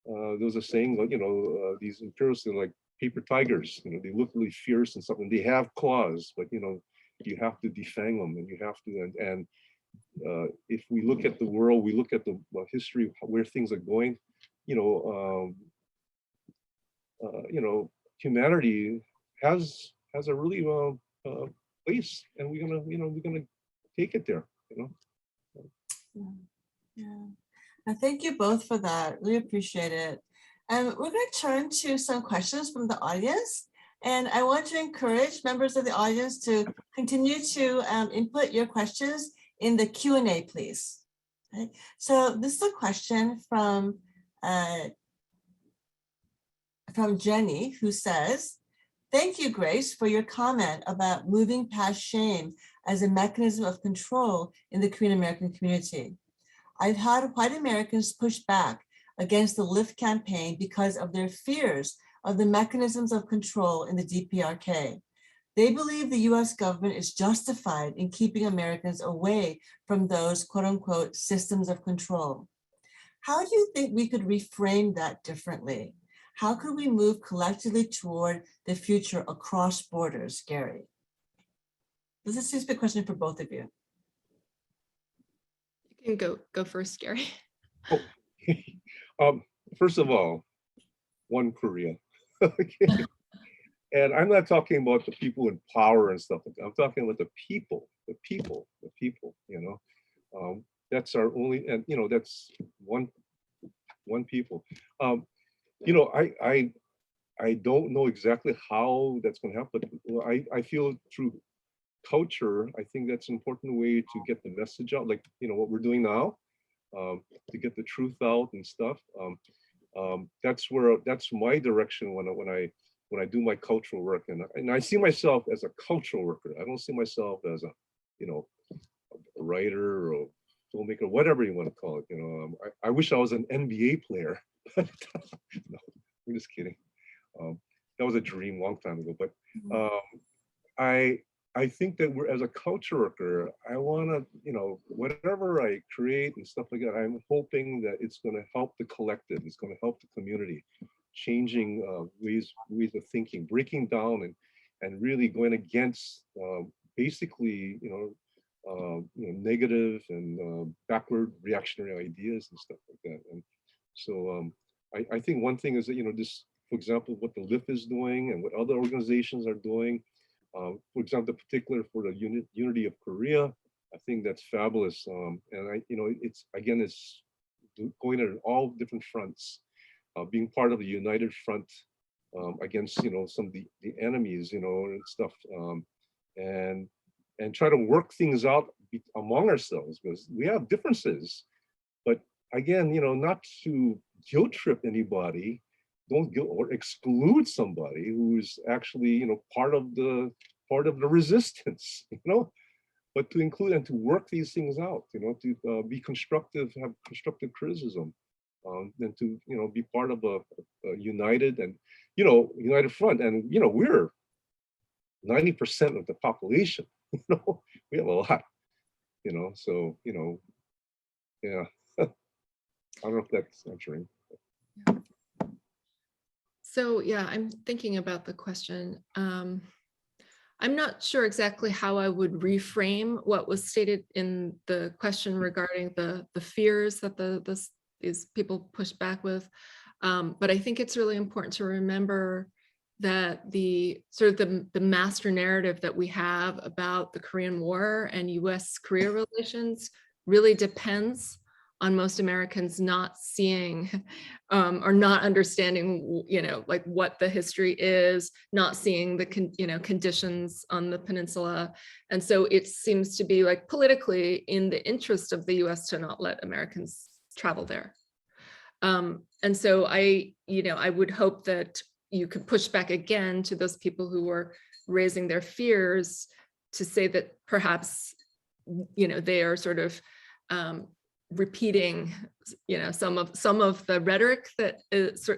was a saying, like, you know, these imperialists are like paper tigers. You know, they look really fierce and something. They have claws, but you know, you have to defang them, and you have to. And if we look at the world, we look at the history, where things are going. You know, humanity has a really place, and we're gonna take it there. You know. Yeah. And thank you both for that. Really appreciate it. And we're going to turn to some questions from the audience. And I want to encourage members of the audience to continue to input your questions in the Q&A, please. Okay. So this is a question from Jenny, who says, "Thank you, Grace, for your comment about moving past shame as a mechanism of control in the Korean American community. I've had white Americans push back against the Lift campaign because of their fears of the mechanisms of control in the DPRK. They believe the US government is justified in keeping Americans away from those quote unquote systems of control. How do you think we could reframe that differently? How could we move collectively toward the future across borders, Gary?" This seems to be a question for both of you. You can go first, Gary. Oh, first of all, one Korea. Okay. And I'm not talking about the people in power and stuff like that. I'm talking about the people, you know. That's our only, and you know, that's one people. You know, I don't know exactly how that's going to happen, but I feel through culture, I think that's an important way to get the message out, like, you know, what we're doing now, to get the truth out and stuff. That's my direction when I do my cultural work, and I see myself as a cultural worker. I don't see myself as a, you know, a writer or a filmmaker, whatever you want to call it. You know, I wish I was an NBA player. No, I'm just kidding. That was a dream long time ago. But I think that we're, as a culture worker, I want to, you know, whatever I create and stuff like that, I'm hoping that it's going to help the collective. It's going to help the community, changing ways of thinking, breaking down and really going against basically, you know, negative and backward reactionary ideas and stuff like that. And so I think one thing is that, you know, this, for example, what the LIF is doing and what other organizations are doing. For example, particular for the unity of Korea, I think that's fabulous. And you know, it's again, it's going at all different fronts, being part of the united front against, you know, some of the enemies, you know, and stuff, and try to work things out among ourselves, because we have differences. But again, you know, not to guilt trip anybody. Don't guilt or exclude somebody who's actually, you know, part of the resistance, you know, but to include and to work these things out, you know, to be constructive, have constructive criticism, and to, you know, be part of a united and, you know, united front. And, you know, we're 90% of the population, you know, we have a lot, you know, so, you know, yeah, I don't know if that's answering. So yeah, I'm thinking about the question. I'm not sure exactly how I would reframe what was stated in the question regarding the fears that these people push back with. But I think it's really important to remember that the sort of the master narrative that we have about the Korean War and US-Korea relations really depends on most Americans not seeing or not understanding, you know, like what the history is, not seeing the, conditions on the peninsula. And so it seems to be like politically in the interest of the US to not let Americans travel there. And so I would hope that you could push back again to those people who were raising their fears to say that perhaps, you know, they are sort of repeating, you know, some of the rhetoric that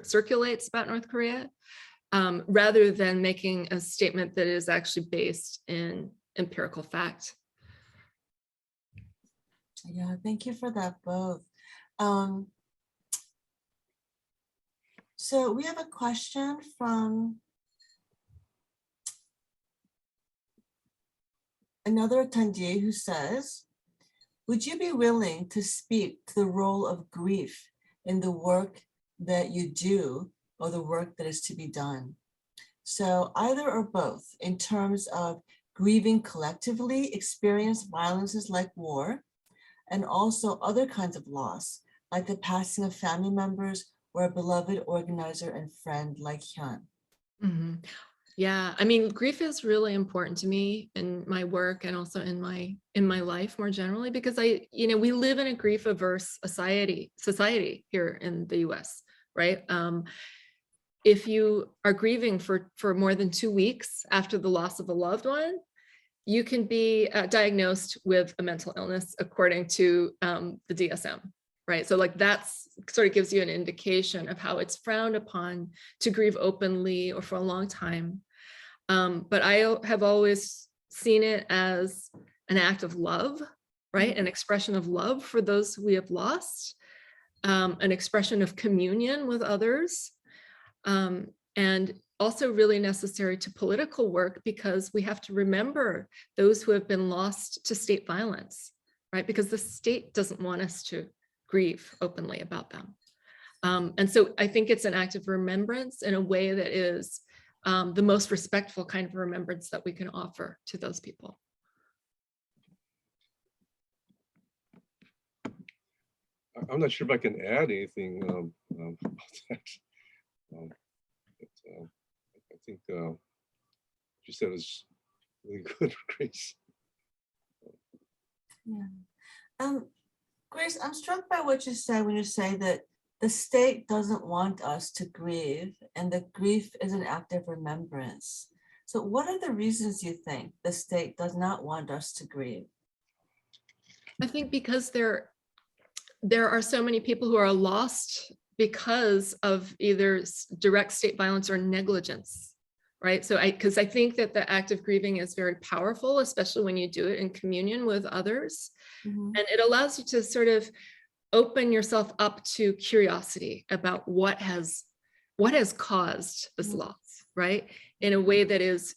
circulates about North Korea. rather than making a statement that is actually based in empirical fact. Yeah, thank you for that both. So we have a question from another attendee who says, would you be willing to speak to the role of grief in the work that you do or the work that is to be done? So either or both, in terms of grieving collectively experienced violences like war, and also other kinds of loss, like the passing of family members or a beloved organizer and friend like Hyun. Mm-hmm. Yeah, I mean, grief is really important to me in my work and also in my life more generally, because we live in a grief averse society here in the US, right? If you are grieving for more than 2 weeks after the loss of a loved one, you can be diagnosed with a mental illness according to the DSM, right? So like that's sort of gives you an indication of how it's frowned upon to grieve openly or for a long time. But I have always seen it as an act of love, right? An expression of love for those we have lost, an expression of communion with others, and also really necessary to political work, because we have to remember those who have been lost to state violence, right? Because the state doesn't want us to grieve openly about them. And so I think it's an act of remembrance in a way that is the most respectful kind of remembrance that we can offer to those people. I'm not sure if I can add anything about that. I think what you said is really good, Grace. Yeah. Grace, I'm struck by what you said when you say that the state doesn't want us to grieve and that grief is an act of remembrance. So what are the reasons you think the state does not want us to grieve? I think because there are so many people who are lost because of either direct state violence or negligence, right? So because I think that the act of grieving is very powerful, especially when you do it in communion with others. Mm-hmm. And it allows you to sort of open yourself up to curiosity about what has caused this Mm-hmm. loss, right? In a way that is,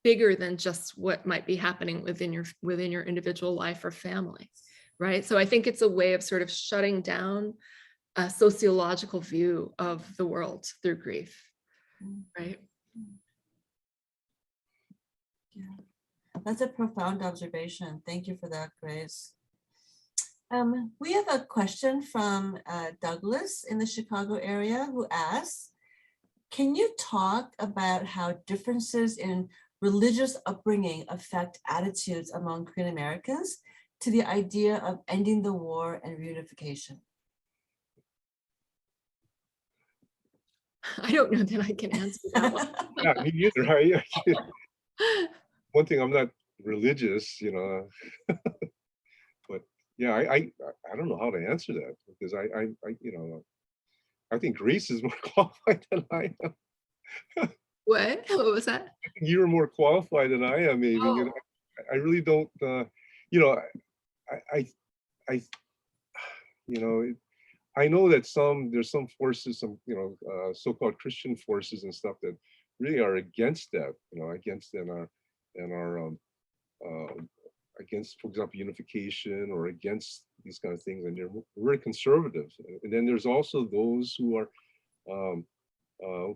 bigger than just what might be happening within your individual life or family, right? So I think it's a way of sort of shutting down a sociological view of the world through grief, right? Yeah, that's a profound observation. Thank you for that, Grace. We have a question from Douglas in the Chicago area who asks, can you talk about how differences in religious upbringing affect attitudes among Korean Americans to the idea of ending the war and reunification? I don't know that I can answer that one. Yeah, me neither. One thing, I'm not religious, but yeah, I don't know how to answer that, because I think Grace is more qualified than I am. What was that? I think you're more qualified than I am, maybe. Oh. I really don't. I know that there's some forces, some so-called Christian forces and stuff that really are against that. Against against, for example, unification, or against these kind of things, and they're very conservative. And then there's also those who are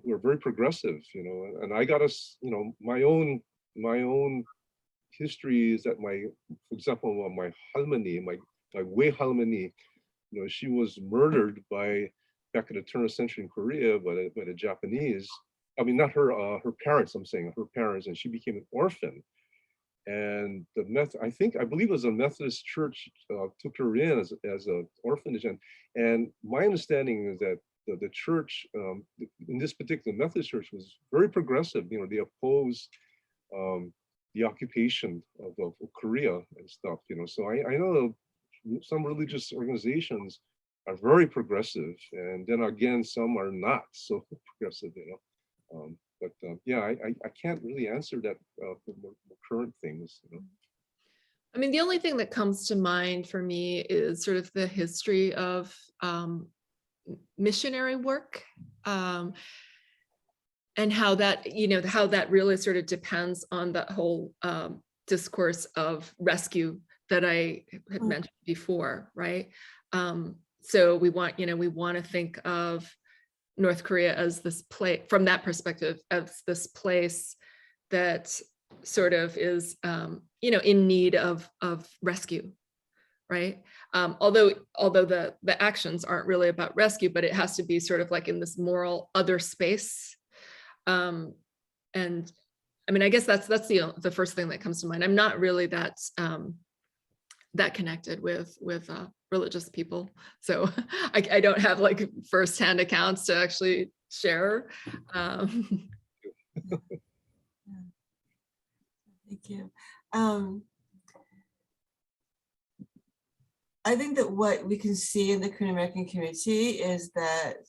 very progressive, and I got us, my own history is that for example, my halmani, my Wei halmani, she was murdered back in the turn of the century in Korea by the Japanese. I mean, not her, her parents, I'm saying her parents, and she became an orphan. And I believe it was a Methodist church took her in as an orphanage. And my understanding is that the church, in this particular Methodist church, was very progressive. They opposed the occupation of Korea and stuff. So I know some religious organizations are very progressive, and then again, some are not so progressive. Yeah, I can't really answer that for more current things. You know? I mean, the only thing that comes to mind for me is sort of the history of missionary work, and how that, how that really sort of depends on that whole discourse of rescue that I had mentioned before, right? So we want to think of North Korea as this place, from that perspective, as this place that sort of is, in need of rescue, right? Although the actions aren't really about rescue, but it has to be sort of like in this moral other space. And I mean, I guess that's the first thing that comes to mind. I'm not really that connected with religious people, so I don't have like firsthand accounts to actually share. Thank you. I think that what we can see in the Korean American community is that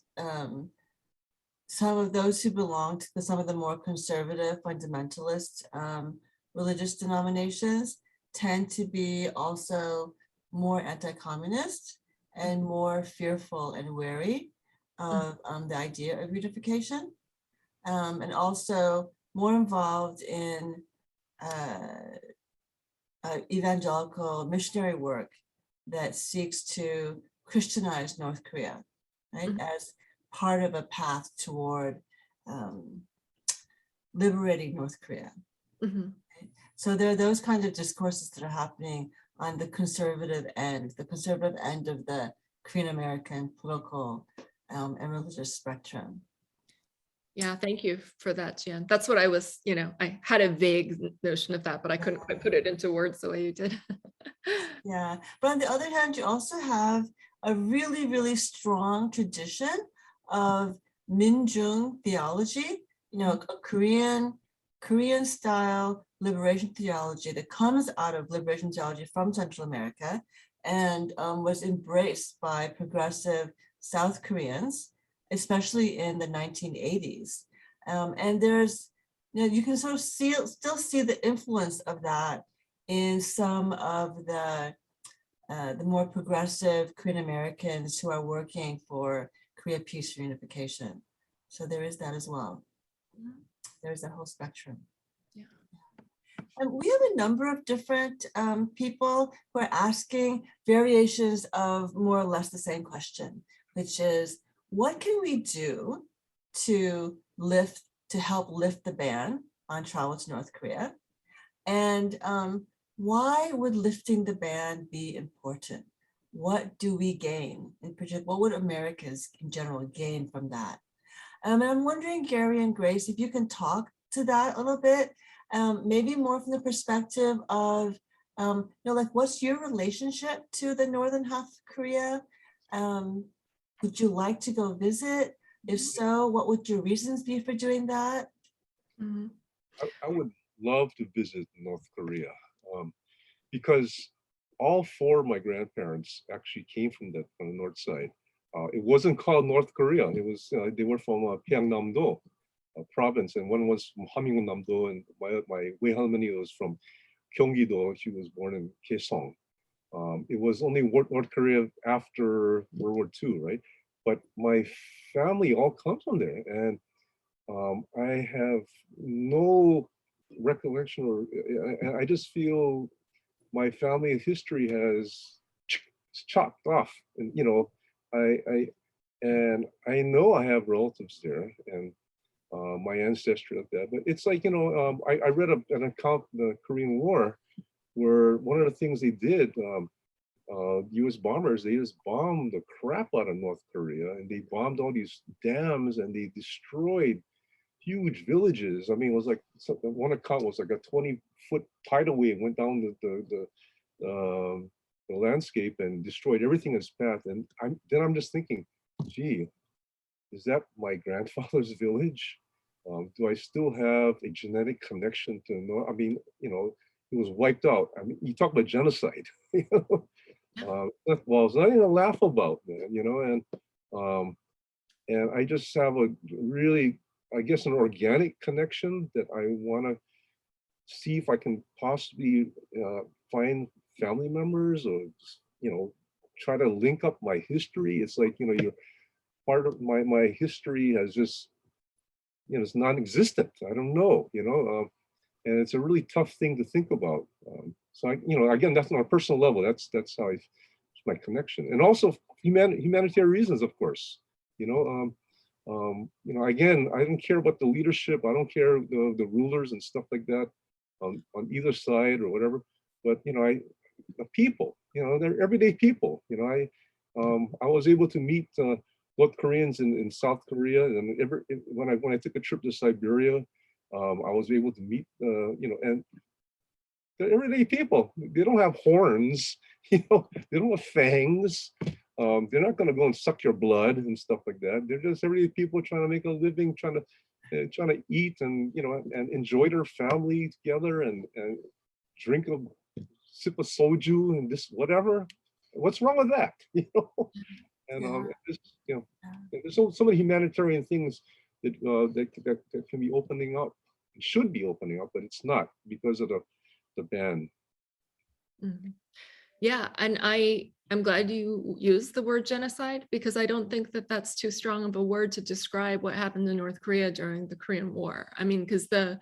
some of those who belong to some of the more conservative fundamentalist religious denominations tend to be also more anti-communist and more fearful and wary of the idea of reunification, and also more involved in evangelical missionary work that seeks to Christianize North Korea, right, as part of a path toward liberating North Korea. Mm-hmm. Right? So there are those kinds of discourses that are happening on the conservative end of the Korean American political and religious spectrum. Yeah, thank you for that, Jan. That's what I was, I had a vague notion of that, but I couldn't quite put it into words the way you did. Yeah, but on the other hand, you also have a really, really strong tradition of Minjung theology, a Korean style liberation theology that comes out of liberation theology from Central America and was embraced by progressive South Koreans, especially in the 1980s. And there's, you can sort of still see the influence of that in some of the more progressive Korean Americans who are working for Korea peace reunification. So there is that as well. There's that whole spectrum. Yeah. And we have a number of different people who are asking variations of more or less the same question, which is, what can we do to help lift the ban on travel to North Korea? And why would lifting the ban be important? What do we gain? In particular, what would Americans in general gain from that? And I'm wondering, Gary and Grace, if you can talk to that a little bit, maybe more from the perspective of, like, what's your relationship to the northern half of Korea? Would you like to go visit? If so, what would your reasons be for doing that? Mm-hmm. I would love to visit North Korea because all four of my grandparents actually came from the north side. It wasn't called North Korea. It was they were from Pyeongnam-do province, and one was from Hamgyong-namdo, and my Wei was from Gyeonggi-do. She was born in Kaesong. It was only North Korea after World War II, right? But my family all comes from there, and I have no recollection, or I just feel my family history has chopped off, and I know I have relatives there, and my ancestry of that. But it's like, I read an account of the Korean War, where one of the things they did, U.S. bombers, they just bombed the crap out of North Korea, and they bombed all these dams, and they destroyed huge villages. I mean, it was like, one account was like a 20-foot tidal wave went down the landscape and destroyed everything in its path. And I'm just thinking, gee, is that my grandfather's village? Do I still have a genetic connection to North? I mean, it was wiped out. I mean, you talk about genocide. Well, it's not even to laugh about, man. And I just have a really I guess, an organic connection that I want to see if I can possibly find family members, or, you know, try to link up my history. It's like, you know, you're part of my history has just, you know, it's non-existent. I don't know, you know, and it's a really tough thing to think about. So I, you know, again, that's on a personal level. That's how it's my connection, and also humanitarian reasons, of course. You know, again, I don't care about the leadership. I don't care the rulers and stuff like that on either side or whatever. But you know, the people, you know, they're everyday people. You know, I was able to meet North Koreans in South Korea, and when I took a trip to Siberia, I was able to meet, you know, and they're everyday people. They don't have horns, you know, they don't have fangs. They're not going to go and suck your blood and stuff like that. They're just everyday people trying to make a living, trying to eat, and you know, and enjoy their family together, and drink a sip of soju and this whatever. What's wrong with that? You know, and just, you know, there's so many humanitarian things that that can be opening up, should be opening up, but it's not because of the ban. Mhm. Yeah, and I'm glad you used the word genocide, because I don't think that that's too strong of a word to describe what happened in North Korea during the Korean War. I mean, because the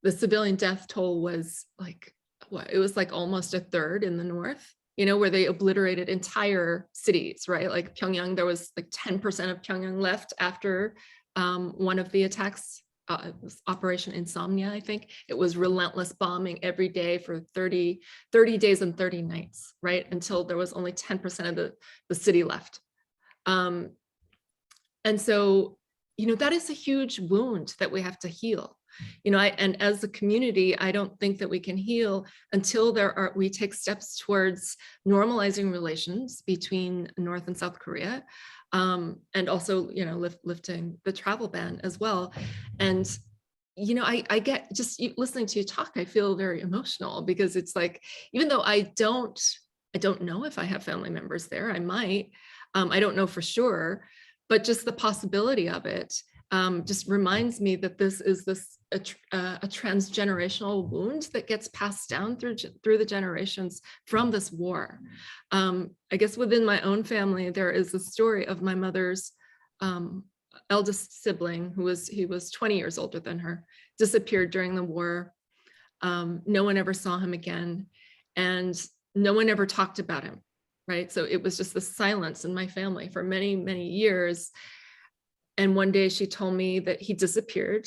civilian death toll was like, what, it was like almost a third in the north, you know, where they obliterated entire cities, right? Like Pyongyang, there was like 10% of Pyongyang left after one of the attacks. It was Operation Insomnia, I think. It was relentless bombing every day for 30 days and 30 nights, right? Until there was only 10% of the city left. And so, you know, that is a huge wound that we have to heal. You know, and as a community, I don't think that we can heal until we take steps towards normalizing relations between North and South Korea, and also, you know, lifting the travel ban as well. And, you know, I get, just listening to you talk, I feel very emotional, because it's like, even though I don't know if I have family members there, I might, I don't know for sure, but just the possibility of it just reminds me that this is a transgenerational wound that gets passed down through the generations from this war. I guess within my own family, there is a story of my mother's eldest sibling, he was 20 years older than her, disappeared during the war. No one ever saw him again, and no one ever talked about him, right? So it was just the silence in my family for many, many years. And one day she told me that he disappeared.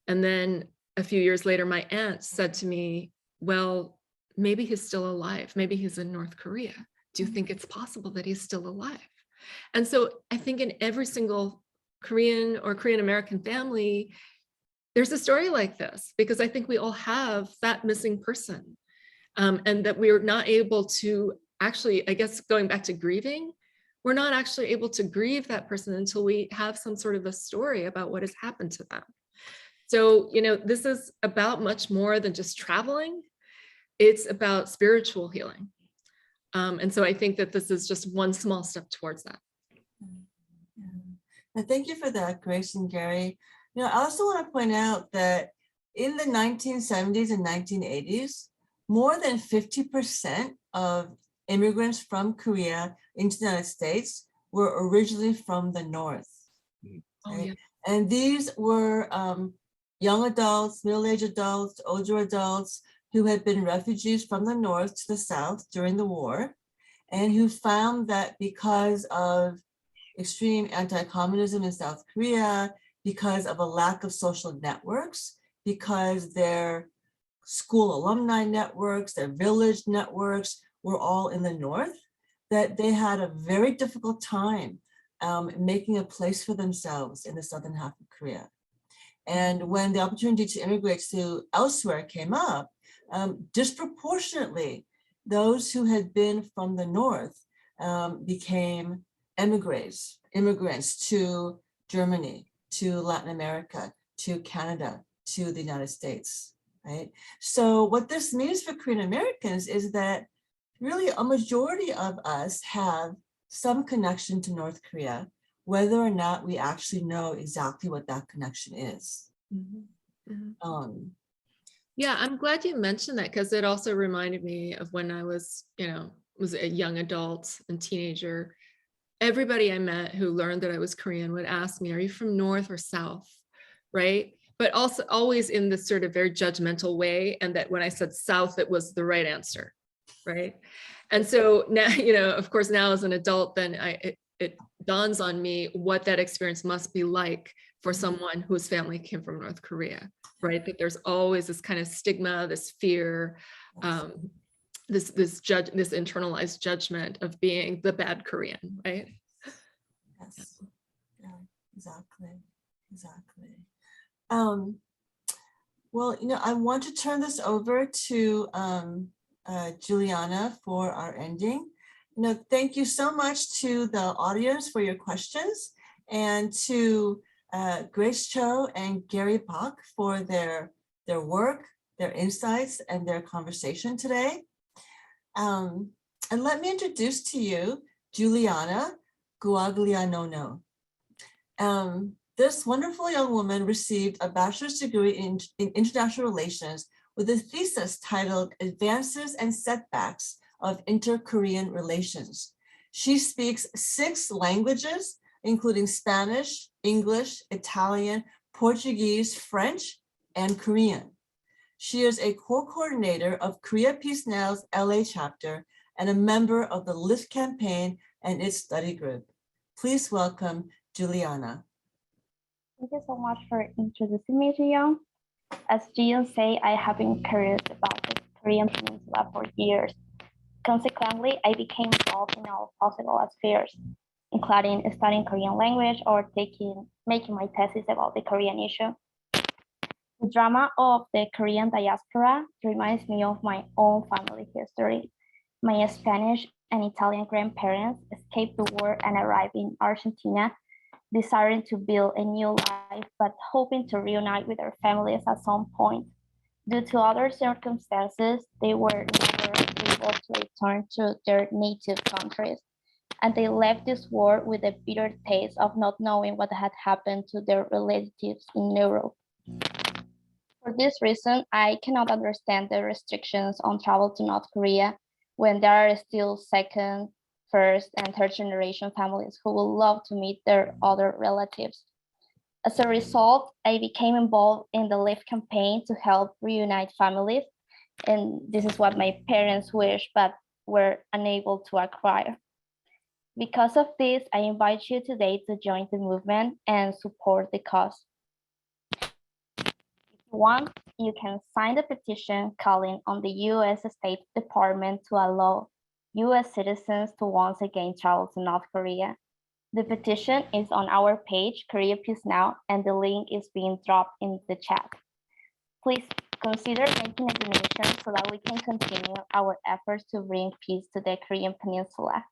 And then a few years later, my aunt said to me, well, maybe he's still alive. Maybe he's in North Korea. Do you think it's possible that he's still alive? And so I think in every single Korean or Korean American family, there's a story like this, because I think we all have that missing person, and that we're not able to actually, I guess, going back to grieving, we're not actually able to grieve that person until we have some sort of a story about what has happened to them. So, you know, this is about much more than just traveling. It's about spiritual healing. And so I think that this is just one small step towards that. And thank you for that, Grace and Gary. You know, I also want to point out that in the 1970s and 1980s, more than 50% of immigrants from Korea into the United States were originally from the North. Right? Oh, yeah. And these were young adults, middle-aged adults, older adults who had been refugees from the North to the South during the war, and who found that because of extreme anti-communism in South Korea, because of a lack of social networks, because their school alumni networks, their village networks were all in the North, that they had a very difficult time making a place for themselves in the southern half of Korea. And when the opportunity to immigrate to elsewhere came up, disproportionately, those who had been from the North became immigrants to Germany, to Latin America, to Canada, to the United States, right? So what this means for Korean Americans is that really a majority of us have some connection to North Korea. whether or not we actually know exactly what that connection is. Mhm. Mhm. Um, Yeah, I'm glad you mentioned that because it also reminded me of when I was, was a young adult and teenager. Everybody I met who learned that I was Korean would ask me, "Are you from North or South?" Right? But also always in this sort of very judgmental way, and that when I said South, it was the right answer, right? And so now, of course, now as an adult, then it dawns on me what that experience must be like for someone whose family came from North Korea, right? That there's always this kind of stigma, this fear, this internalized judgment of being the bad Korean, right? yes, yeah, exactly, exactly. Well, I want to turn this over to Juliana for our ending. Thank you so much to the audience for your questions, and to Grace Cho and Gary Pak for their work, their insights, and their conversation today. And let me introduce to you Juliana Guaglianono. This wonderful young woman received a bachelor's degree in international relations with a thesis titled Advances and Setbacks of Inter-Korean Relations. She speaks 6 languages, including Spanish, English, Italian, Portuguese, French, and Korean. She is a co-coordinator of Korea Peace Now's LA chapter and a member of the LIFT campaign and its study group. Please welcome Juliana. Thank you so much for introducing me to you. As Jian said, I have been curious about the Korean Peninsula for years. Consequently, I became involved in all possible spheres, including studying Korean language or making my thesis about the Korean issue. The drama of the Korean diaspora reminds me of my own family history. My Spanish and Italian grandparents escaped the war and arrived in Argentina, desiring to build a new life, but hoping to reunite with their families at some point. Due to other circumstances, they were never able to return to their native countries, and they left this war with a bitter taste of not knowing what had happened to their relatives in Europe. For this reason, I cannot understand the restrictions on travel to North Korea when there are still second, first, and third generation families who would love to meet their other relatives. As a result, I became involved in the LIFT campaign to help reunite families, and this is what my parents wished but were unable to acquire. Because of this, I invite you today to join the movement and support the cause. If you want, you can sign the petition calling on the U.S. State Department to allow U.S. citizens to once again travel to North Korea. The petition is on our page, Korea Peace Now, and the link is being dropped in the chat. Please consider making a donation so that we can continue our efforts to bring peace to the Korean Peninsula.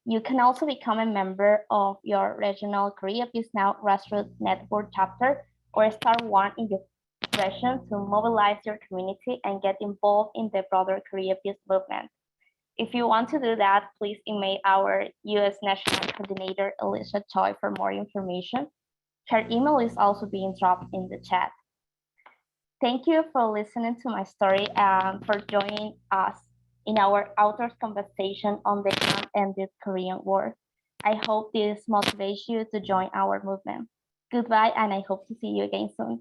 You can also become a member of your regional Korea Peace Now grassroots network chapter or start one in your region to mobilize your community and get involved in the broader Korea Peace movement. If you want to do that, please email our U.S. National Coordinator, Alicia Choi, for more information. Her email is also being dropped in the chat. Thank you for listening to my story and for joining us in our author's conversation on the unended Korean War. I hope this motivates you to join our movement. Goodbye, and I hope to see you again soon.